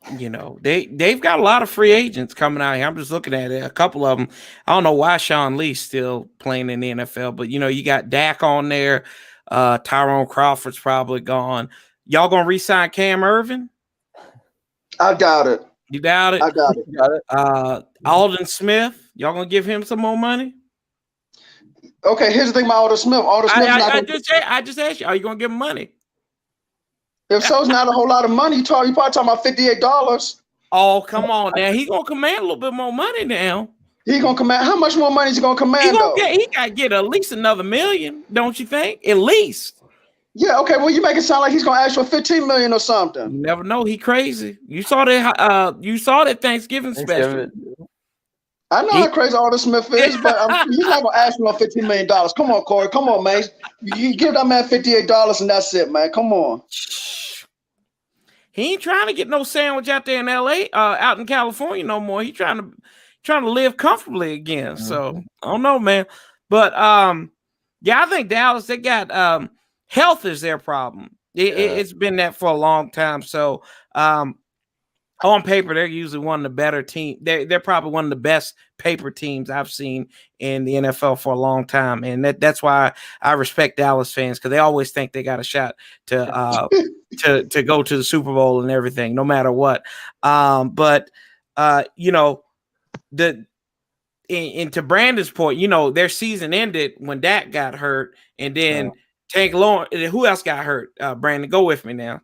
they've got a lot of free agents coming out here. I'm just looking at it. A couple of them. I don't know why Sean Lee's still playing in the NFL, but you got Dak on there. Tyrone Crawford's probably gone. Y'all gonna re-sign Cam Irvin? I doubt it. You doubt it? I doubt it. Got it. Alden Smith, y'all gonna give him some more money? Okay, here's the thing about Alden Smith. I just asked you, are you gonna give him money? If so, it's not a whole lot of money. You probably talking about $58. Oh, come on now. He gonna command a little bit more money now. He gonna command. How much more money is he gonna command? He gotta get at least another $1 million, don't you think? At least. Yeah. Okay. Well, you make it sound like he's gonna ask for $15 million or something. You never know. He crazy. You saw that. You saw that Thanksgiving special. I know how crazy Arthur Smith is, but he's not gonna ask me on $15 million. Come on, Corey. Come on, man. You give that man $58 and that's it, man. Come on. He ain't trying to get no sandwich out there in LA, out in California no more. He trying to live comfortably again. So I don't know, man. But yeah, I think Dallas, they got health is their problem. It's been that for a long time. So on paper, they're usually one of the better teams. They're probably one of the best paper teams I've seen in the NFL for a long time, and that's why I respect Dallas fans, because they always think they got a shot to to go to the Super Bowl and everything, no matter what. But you know, and to Brandon's point, you know, their season ended when Dak got hurt, and then Tank Lawrence. Who else got hurt? Brandon, go with me now.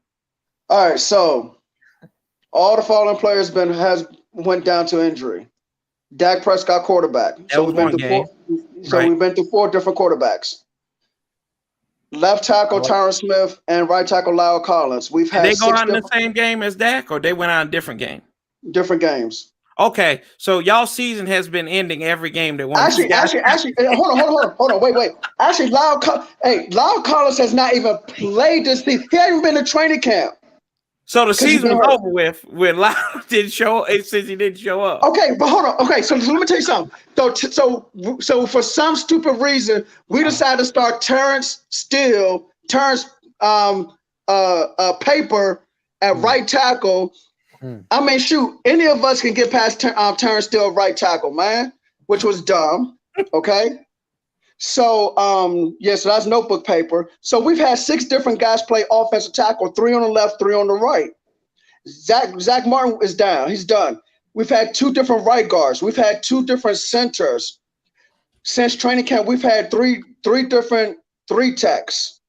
All right, so. All the following players went down to injury. Dak Prescott quarterback. So we've been through four different quarterbacks. Left tackle Tyron Smith and right tackle Lyle Collins. We've had. Did they go out in the same game as Dak, or they went out in a different game? Different games. Okay, so y'all season has been ending every game that one. Actually, hold on, wait. Actually, Lyle Collins has not even played this season. He hasn't even been to training camp. So the season was over with when Lyle didn't show up, since he didn't show up. Okay, but hold on. Okay, so let me tell you something. So for some stupid reason, we decided to start Terrence Paper at right tackle. I mean, shoot, any of us can get past Terrence Steele right tackle, man, which was dumb. Okay. So, so that's notebook paper. So we've had 6 different guys play offensive tackle, 3 on the left, 3 on the right. Zach Martin is down. He's done. We've had 2 different right guards. We've had 2 different centers. Since training camp, we've had three different 3 techs.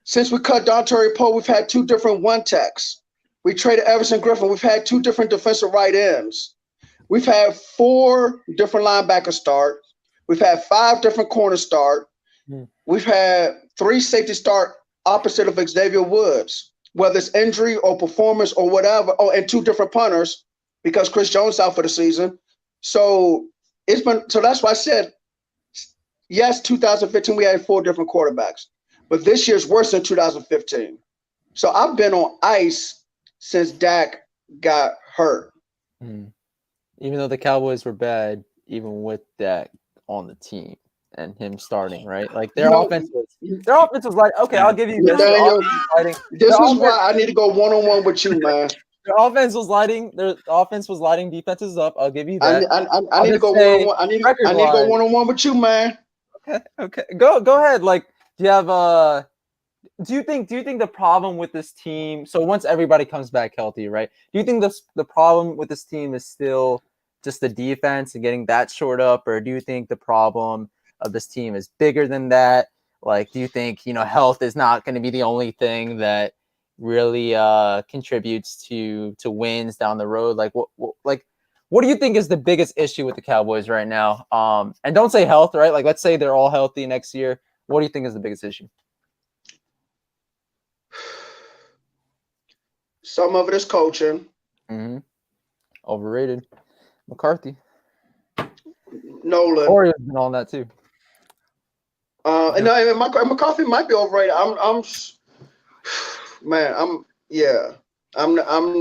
Since we cut Dontarie Poe, we've had 2 different 1 techs. We traded Everson Griffin. We've had 2 different defensive right ends. We've had 4 different linebackers start. We've had 5 different corners start. We've had 3 safety start opposite of Xavier Woods, whether it's injury or performance or whatever. Oh, and 2 different punters because Chris Jones out for the season. So that's why I said, yes, 2015 we had 4 different quarterbacks, but this year's worse than 2015. So I've been on ice since Dak got hurt. Even though the Cowboys were bad, even with Dak on the team and him starting, right? Like their offense was like, okay, I'll give you this. This is why I need to go one-on-one with you, man. Their offense was lighting defenses up. I'll give you that. I need to go one-on-one. I need to go one-on-one with you, man. Okay. Go ahead. Like, do you think the problem with this team, so once everybody comes back healthy, right? Do you think the problem with this team is still just the defense and getting that shored up, or do you think the problem of this team is bigger than that? Like, do you think, health is not going to be the only thing that really contributes to wins down the road? Like, what do you think is the biggest issue with the Cowboys right now? And don't say health, right? Like, let's say they're all healthy next year. What do you think is the biggest issue? Some of it is coaching. Overrated. McCarthy. Nolan. Corey has been on that too. And McCarthy might be overrated. I'm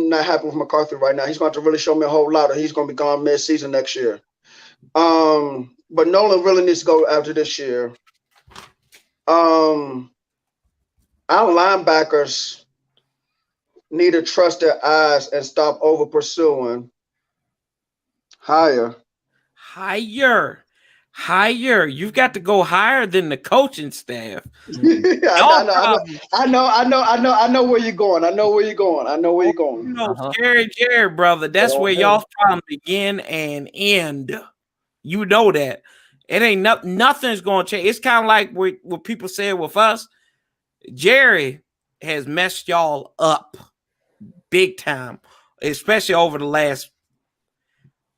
not happy with McCarthy right now. He's going to really show me a whole lot, or he's going to be gone mid-season next year. But Nolan really needs to go after this year. Our linebackers need to trust their eyes and stop over pursuing. Higher. You've got to go higher than the coaching staff. I know where you're going. Jerry, brother. That's where y'all problem begin and end. You know that. It ain't nothing's going to change. It's kind of like what people said with us. Jerry has messed y'all up big time, especially over the last,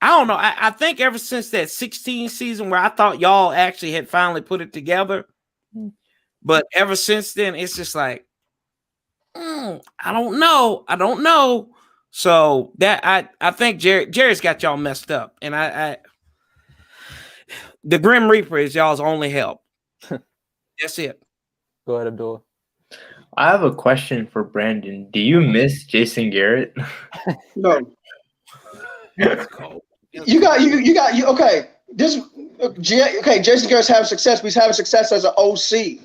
I don't know. I think ever since that 16 season where I thought y'all actually had finally put it together. But ever since then, it's just like, I don't know. So that I think Jerry's got y'all messed up. And the Grim Reaper is y'all's only help. That's it. Go ahead, Abdullah. I have a question for Brandon. Do you miss Jason Garrett? No. That's cold. Okay. Jason Garrett's having success, but he's having success as an OC.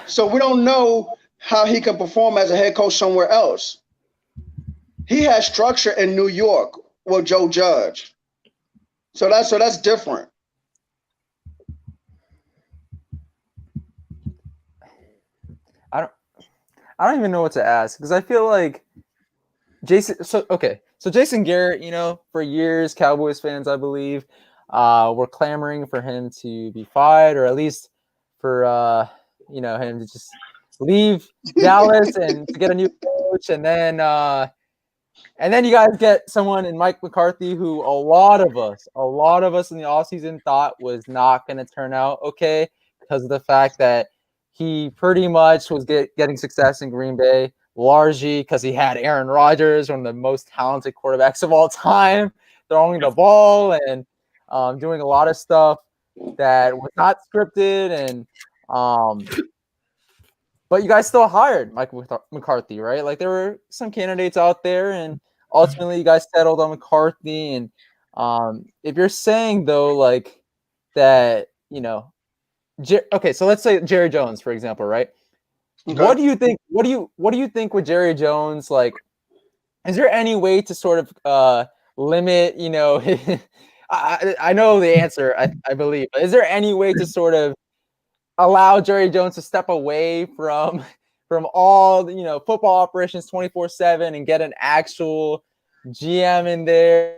So we don't know how he can perform as a head coach somewhere else. He has structure in New York with Joe Judge. So that's different. I don't even know what to ask because I feel like Jason. So Jason Garrett, for years, Cowboys fans, I believe, were clamoring for him to be fired, or at least for him to just leave Dallas and to get a new coach, and then you guys get someone in Mike McCarthy who a lot of us in the offseason thought was not going to turn out okay because of the fact that he pretty much was getting success in Green Bay, largely because he had Aaron Rodgers, one of the most talented quarterbacks of all time, throwing the ball and doing a lot of stuff that was not scripted. And but you guys still hired Mike McCarthy, right? Like there were some candidates out there, and ultimately you guys settled on McCarthy. And if you're saying though, like that, okay, so let's say Jerry Jones, for example, right? Okay. What do you think? What do you think with Jerry Jones? Like, is there any way to sort of limit? I know the answer, I believe, but is there any way to sort of allow Jerry Jones to step away from all football operations 24/7 and get an actual GM in there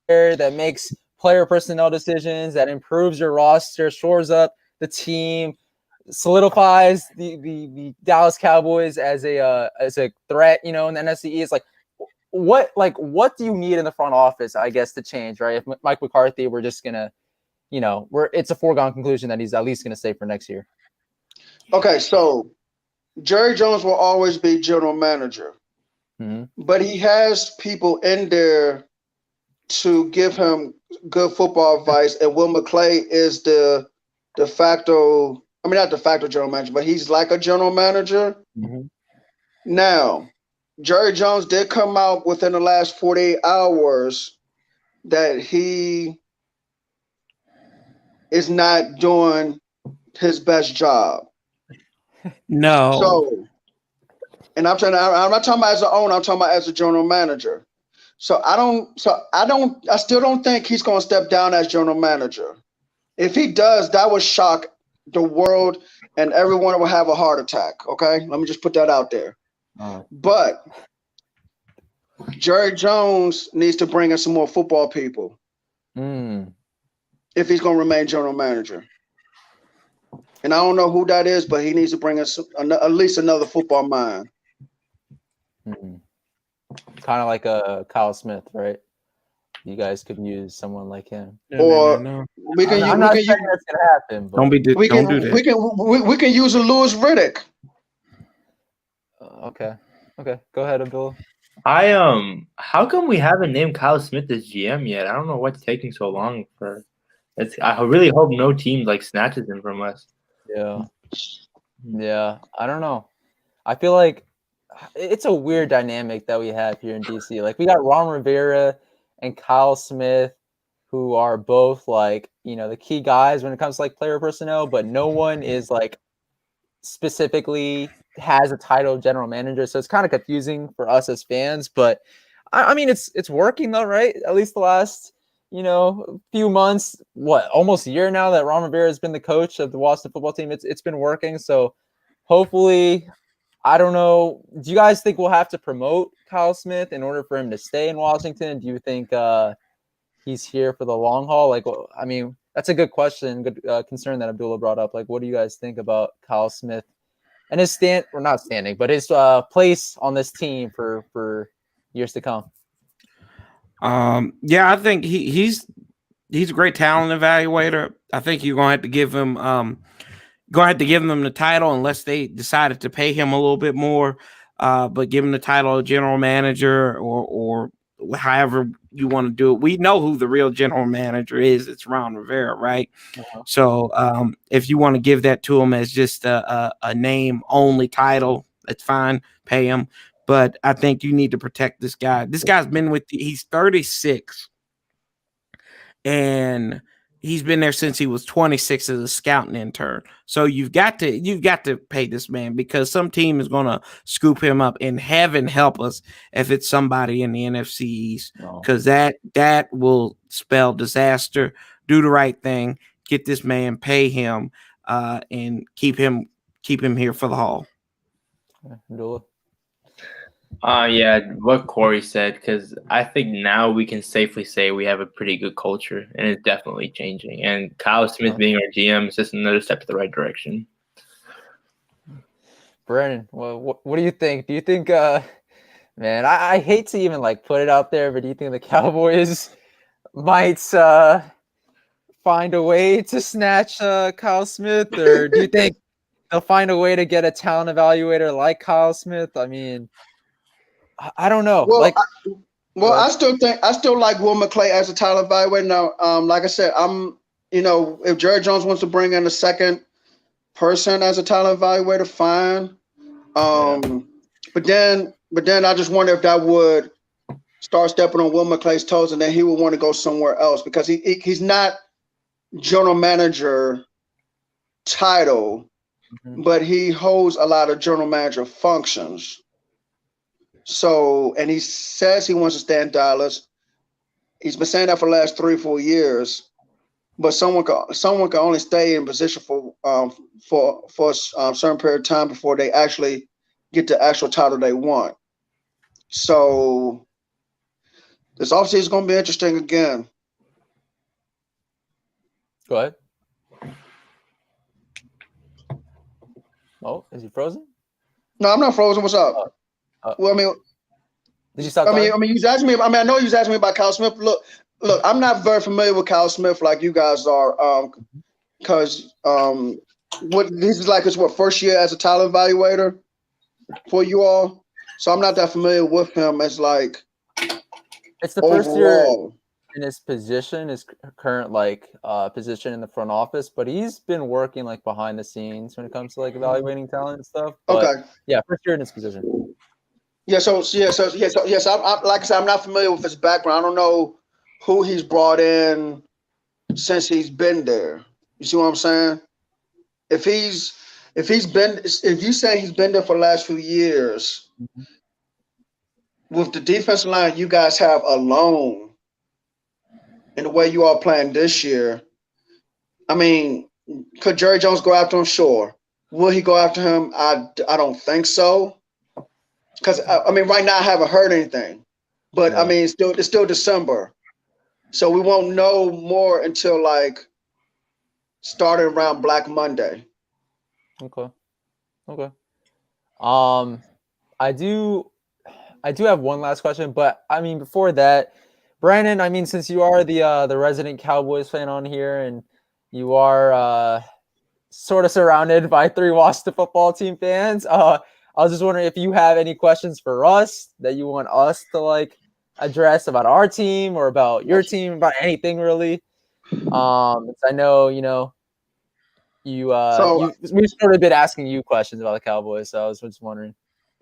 that makes player personnel decisions, that improves your roster, shores up the team, solidifies the Dallas Cowboys as a threat, in the NFC East? Like what do you need in the front office, I guess, to change, right? If Mike McCarthy, we're just gonna, it's a foregone conclusion that he's at least gonna stay for next year. Okay, so Jerry Jones will always be general manager, but he has people in there to give him good football advice, and Will McClay is the de facto, not de facto general manager, but he's like a general manager. Now, Jerry Jones did come out within the last 48 hours that he is not doing his best job. No. So, and I'm not talking about as an owner, I'm talking about as a general manager. So I still don't think he's going to step down as general manager. If he does, that would shock the world and everyone will have a heart attack. Okay. Let me just put that out there. But Jerry Jones needs to bring in some more football people if he's going to remain general manager. And I don't know who that is, but he needs to bring us at least another football mind. Kind of like a Kyle Smith, right? You guys could use someone like him. No. We can. I'm not saying that's gonna happen. But don't do that. We can use a Louis Riddick. Okay. Go ahead, Abdullah. How come we haven't named Kyle Smith as GM yet? I don't know what's taking so long for. I really hope no team snatches him from us. Yeah. I don't know. I feel like it's a weird dynamic that we have here in DC. Like we got Ron Rivera and Kyle Smith, who are both the key guys when it comes to player personnel, but no one is specifically has a title of general manager. So it's kind of confusing for us as fans, but I mean, it's working though, right? At least the last, few months, almost a year now that Ron Rivera has been the coach of the Washington football team. It's been working. So hopefully, I don't know. Do you guys think we'll have to promote Kyle Smith in order for him to stay in Washington? Do you think he's here for the long haul? That's a good question, good concern that Abdullah brought up. What do you guys think about Kyle Smith and his his place on this team for years to come? I think he's a great talent evaluator. I think you're gonna have to give him the title unless they decided to pay him a little bit more. But give him the title of general manager or however you want to do it. We know who the real general manager is. It's Ron Rivera, right? So if you want to give that to him as just a name only title, that's fine. Pay him. But I think you need to protect this guy. This guy's been he's 36. And he's been there since he was 26 as a scouting intern. So you've got to pay this man, because some team is going to scoop him up, and heaven help us if it's somebody in the NFC East, because that will spell disaster. Do the right thing, get this man, pay him, and keep him here for the haul. Yeah, what Corey said, because I think now we can safely say we have a pretty good culture, and it's definitely changing. And Kyle Smith being our GM is just another step in the right direction. Brandon, well, what do you think? Do you think, man, I hate to even like put it out there, but do you think the Cowboys might find a way to snatch Kyle Smith, or do you think they'll find a way to get a talent evaluator like Kyle Smith? I mean, I don't know. Well, I still like Will McClay as a talent evaluator. Now, like I said, if Jerry Jones wants to bring in a second person as a talent evaluator, fine. But then I just wonder if that would start stepping on Will McClay's toes, and then he would want to go somewhere else, because he's not general manager title, but he holds a lot of general manager functions. So, and he says he wants to stay in Dallas. He's been saying that for the last 3-4 years. But someone can only stay in position for a certain period of time before they actually get the actual title they want. So, this offseason is going to be interesting again. Go ahead. Oh, is he frozen? No, I'm not frozen. What's up? Well, I mean, did you stop? I mean, you asked me. I mean, I know you asked me about Kyle Smith. Look, I'm not very familiar with Kyle Smith like you guys are, because this is like his first year as a talent evaluator for you all. So I'm not that familiar with him as like. It's the first year in his position, his current position in the front office, but he's been working like behind the scenes when it comes to like evaluating talent and stuff. But, okay. Yeah, first year in his position. Yes. I'm like I said, I'm not familiar with his background. I don't know who he's brought in since he's been there. You see what I'm saying? If you say he's been there for the last few years, with the defensive line you guys have alone, and the way you are playing this year, I mean, could Jerry Jones go after him? Sure. Will he go after him? I don't think so. Because I mean, right now I haven't heard anything, but I mean, it's still December, so we won't know more until like starting around Black Monday. Okay. I do have one last question, but I mean, before that, Brandon, I mean, since you are the resident Cowboys fan on here, and you are sort of surrounded by 3 Washington football team fans, I was just wondering if you have any questions for us that you want us to like address about our team or about your team, about anything really. I know, we've sort of been asking you questions about the Cowboys, so I was just wondering.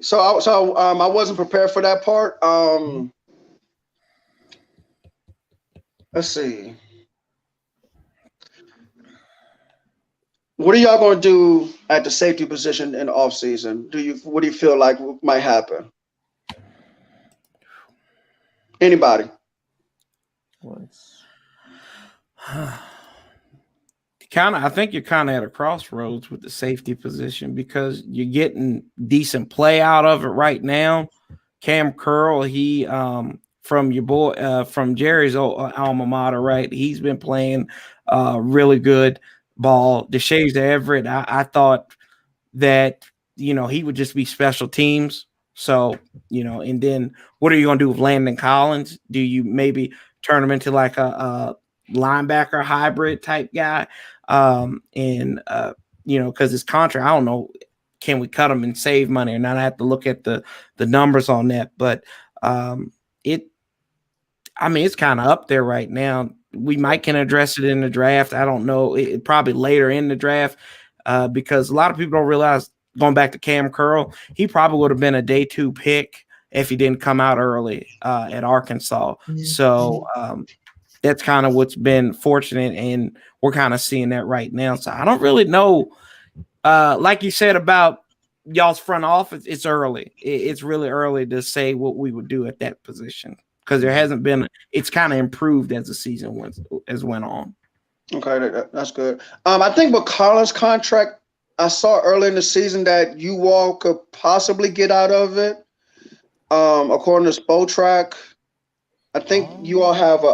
So I wasn't prepared for that part. Let's see. What are y'all going to do at the safety position in the offseason? What do you feel like might happen? Anybody? I think you're kind of at a crossroads with the safety position, because you're getting decent play out of it right now. Cam Curl, he from your boy from Jerry's alma mater, right? He's been playing really good ball. DeShays Everett, I thought that he would just be special teams. So and then what are you going to do with Landon Collins? Do you maybe turn him into like a linebacker hybrid type guy? Because his contract, I don't know, can we cut him and save money or not? I have to look at the numbers on that, but I mean, it's kind of up there right now. We might can address it in the draft. I don't know. Probably later in the draft because a lot of people don't realize, going back to Cam Curl, he probably would have been a day 2 pick if he didn't come out early at Arkansas. So that's kind of what's been fortunate, and we're kind of seeing that right now. So I don't really know. Like you said about y'all's front office, it's early. It's really early to say what we would do at that position because there hasn't been. It's kind of improved as the season went on. Okay, that's good. I think with Carlos' contract, I saw early in the season that you all could possibly get out of it. According to Spotrac, I think you all have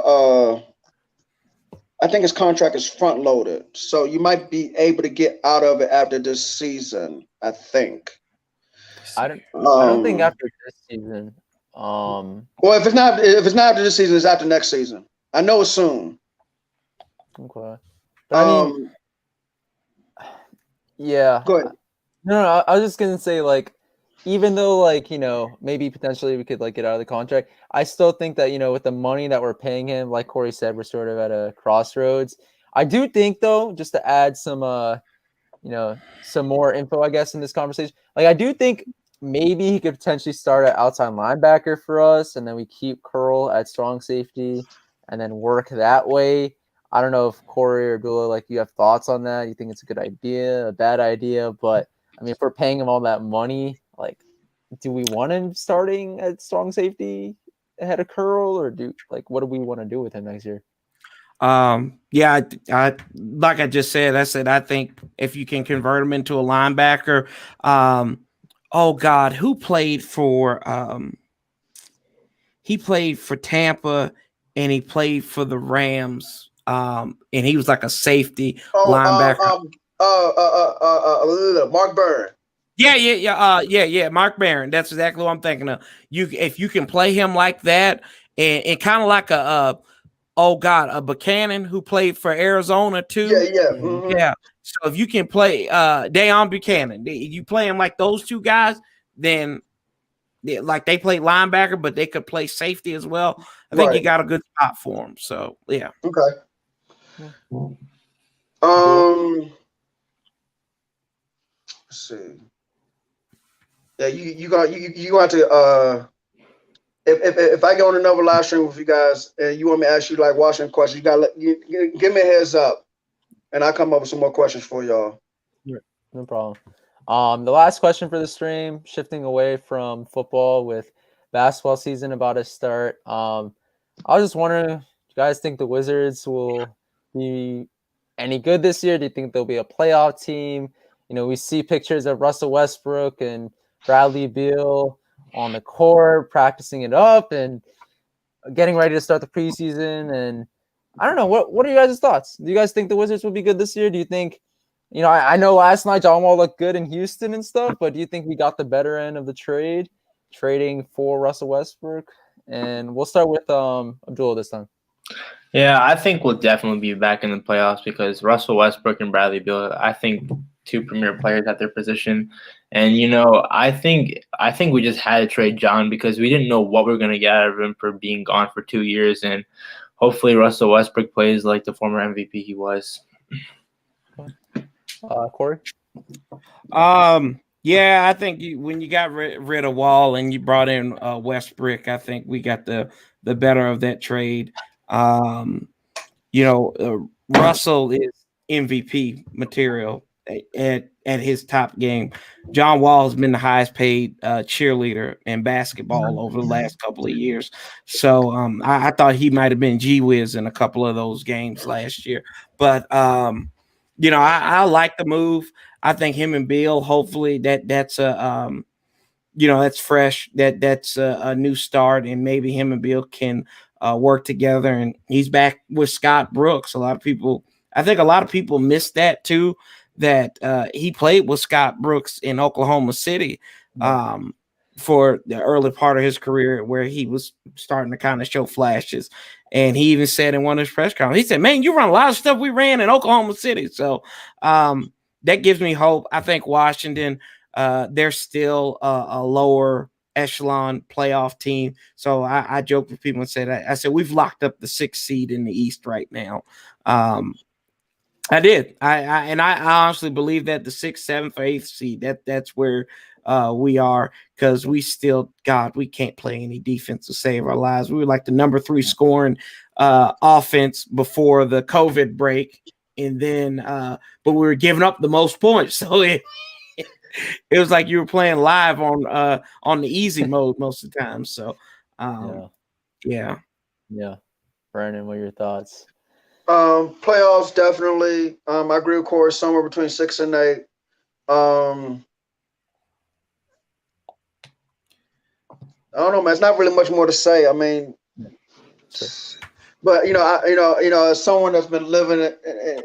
I think his contract is front loaded, so you might be able to get out of it after this season. I think. I don't think after this season. Well, if it's not after this season, it's after next season. I know it's soon. Okay. But I mean, yeah. Go ahead. No, I was just gonna say, like, even though, like, maybe potentially we could like get out of the contract, I still think that, with the money that we're paying him, like Corey said, we're sort of at a crossroads. I do think, though, just to add some some more info, I guess, in this conversation, like, I do think maybe he could potentially start at outside linebacker for us, and then we keep Curl at strong safety and then work that way. I don't know if Corey or Abdullah, like, you have thoughts on that. You think it's a good idea, a bad idea? But I mean, if we're paying him all that money, like, do we want him starting at strong safety ahead of Curl, or what do we want to do with him next year? Yeah, I like I just said, I think if you can convert him into a linebacker, oh God, who played for he played for Tampa and he played for the Rams. And he was like a safety linebacker. Mark Barron. Yeah. Mark Barron. That's exactly what I'm thinking of. If you can play him like that, and kind of like a Buchanan who played for Arizona too. Yeah. Mm-hmm. Yeah. So if you can play Deion Buchanan, you play him like those two guys, then like they play linebacker, but they could play safety as well. I think you got a good spot for him. So yeah. Okay. Let's see. Yeah, you got to if I go on another live stream with you guys and you want me to ask you like Washington questions, you gotta give me a heads up, and I'll come up with some more questions for y'all. Yeah, no problem. The last question for the stream, shifting away from football with basketball season about to start. I was just wondering, do you guys think the Wizards will be any good this year? Do you think they'll be a playoff team? We see pictures of Russell Westbrook and Bradley Beal on the court, practicing it up and getting ready to start the preseason. And I don't know, what are you guys' thoughts? Do you guys think the Wizards will be good this year? Do you think, I know last night John Wall looked good in Houston and stuff, but do you think we got the better end of the trade, trading for Russell Westbrook? And we'll start with Abdul this time. Yeah, I think we'll definitely be back in the playoffs because Russell Westbrook and Bradley Beal, I think, two premier players at their position. And, I think we just had to trade John because we didn't know what we were going to get out of him for being gone for 2 years. And hopefully Russell Westbrook plays like the former MVP he was. Corey? Yeah, I think when you got rid of Wall and you brought in Westbrook, I think we got the better of that trade. Russell is MVP material at his top game. John Wall has been the highest paid cheerleader in basketball over the last couple of years. So I thought he might have been G-Wiz in a couple of those games last year. But I like the move. I think him and Beal, hopefully that's that's fresh. That's a new start, and maybe him and Beal can work together. And he's back with Scott Brooks. I think a lot of people missed that too. That he played with Scott Brooks in Oklahoma City for the early part of his career, where he was starting to kind of show flashes. And he even said in one of his press conferences, he said, "Man, you run a lot of stuff we ran in Oklahoma City." So that gives me hope. I think Washington, they're still a lower echelon playoff team. So I joke with people and say that I said we've locked up the 6th seed in the East right now. I did. I honestly believe that the 6th, 7th, or 8th seed, that's where we are, because we can't play any defense to save our lives. We were like the number 3 scoring offense before the COVID break, and then but we were giving up the most points. So it was like you were playing live on the easy mode most of the time. So yeah. Brandon, what are your thoughts? Playoffs definitely. I agree with Corey, somewhere between 6 and 8. I don't know, man. It's not really much more to say. I mean, but as someone that's been living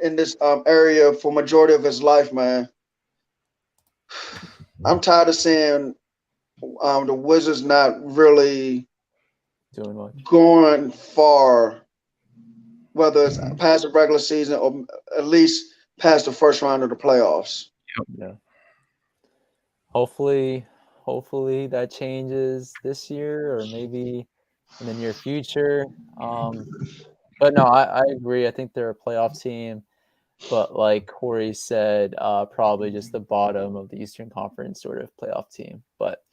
in this area for majority of his life, man, I'm tired of seeing the Wizards not really doing much, going far, whether it's past the regular season or at least past the first round of the playoffs. Yeah. Hopefully that changes this year or maybe in the near future. But no, I agree. I think they're a playoff team, but like Corey said, probably just the bottom of the Eastern Conference sort of playoff team. But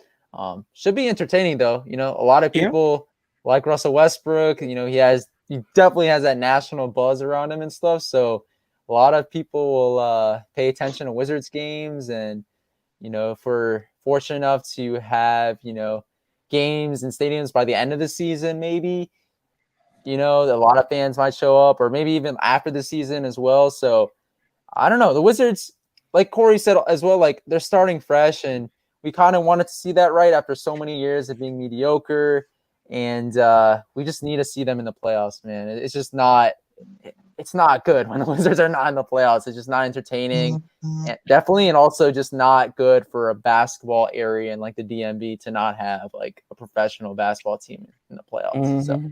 should be entertaining though. A lot of people like Russell Westbrook. He definitely has that national buzz around him and stuff. So a lot of people will pay attention to Wizards games, and if we're fortunate enough to have games and stadiums by the end of the season, maybe a lot of fans might show up, or maybe even after the season as well. So I don't know. The Wizards, like Corey said as well, like they're starting fresh, and we kind of wanted to see that right after so many years of being mediocre. And we just need to see them in the playoffs, man. It's just not good when the Wizards are not in the playoffs. It's just not entertaining, and definitely, and also just not good for a basketball area and like the DMV to not have like a professional basketball team in the playoffs. So,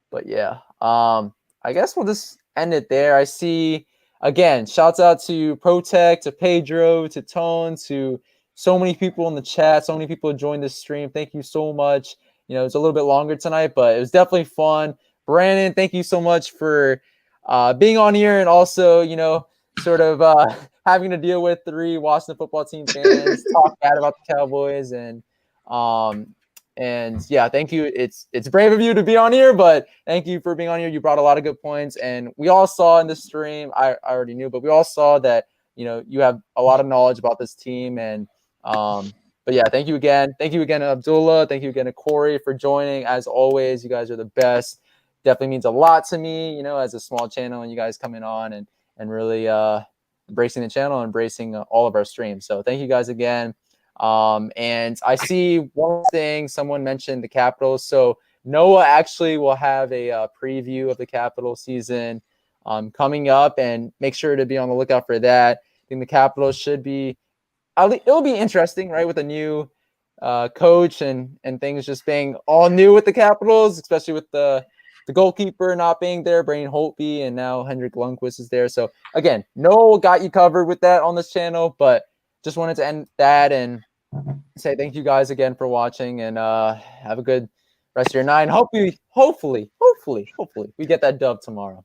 but yeah, I guess we'll just end it there. I see, again, shouts out to Protech, to Pedro, to Tone, to so many people in the chat. So many people joined this stream. Thank you so much. It's a little bit longer tonight, but it was definitely fun. Brandon, thank you so much for being on here, and also, sort of having to deal with 3 Washington football team fans talk bad about the Cowboys. And yeah, thank you. It's brave of you to be on here, but thank you for being on here. You brought a lot of good points, and we all saw in the stream, I already knew, but we all saw that, you have a lot of knowledge about this team. And but yeah, thank you again. Thank you again, Abdullah. Thank you again to Corey for joining. As always, you guys are the best. Definitely means a lot to me, as a small channel, and you guys coming on and really embracing the channel, embracing all of our streams. So thank you guys again. And I see one thing, someone mentioned the Capitals. So Noah actually will have a preview of the Capital season coming up, and make sure to be on the lookout for that. I think the Capitals should be, it'll be interesting, right, with a new coach and things just being all new with the Capitals, especially with the goalkeeper not being there, Brain Holtby, and now Henrik Lundqvist is there. So again, Noel got you covered with that on this channel, but just wanted to end that and say thank you guys again for watching, and have a good rest of your night. And hopefully we get that dub tomorrow.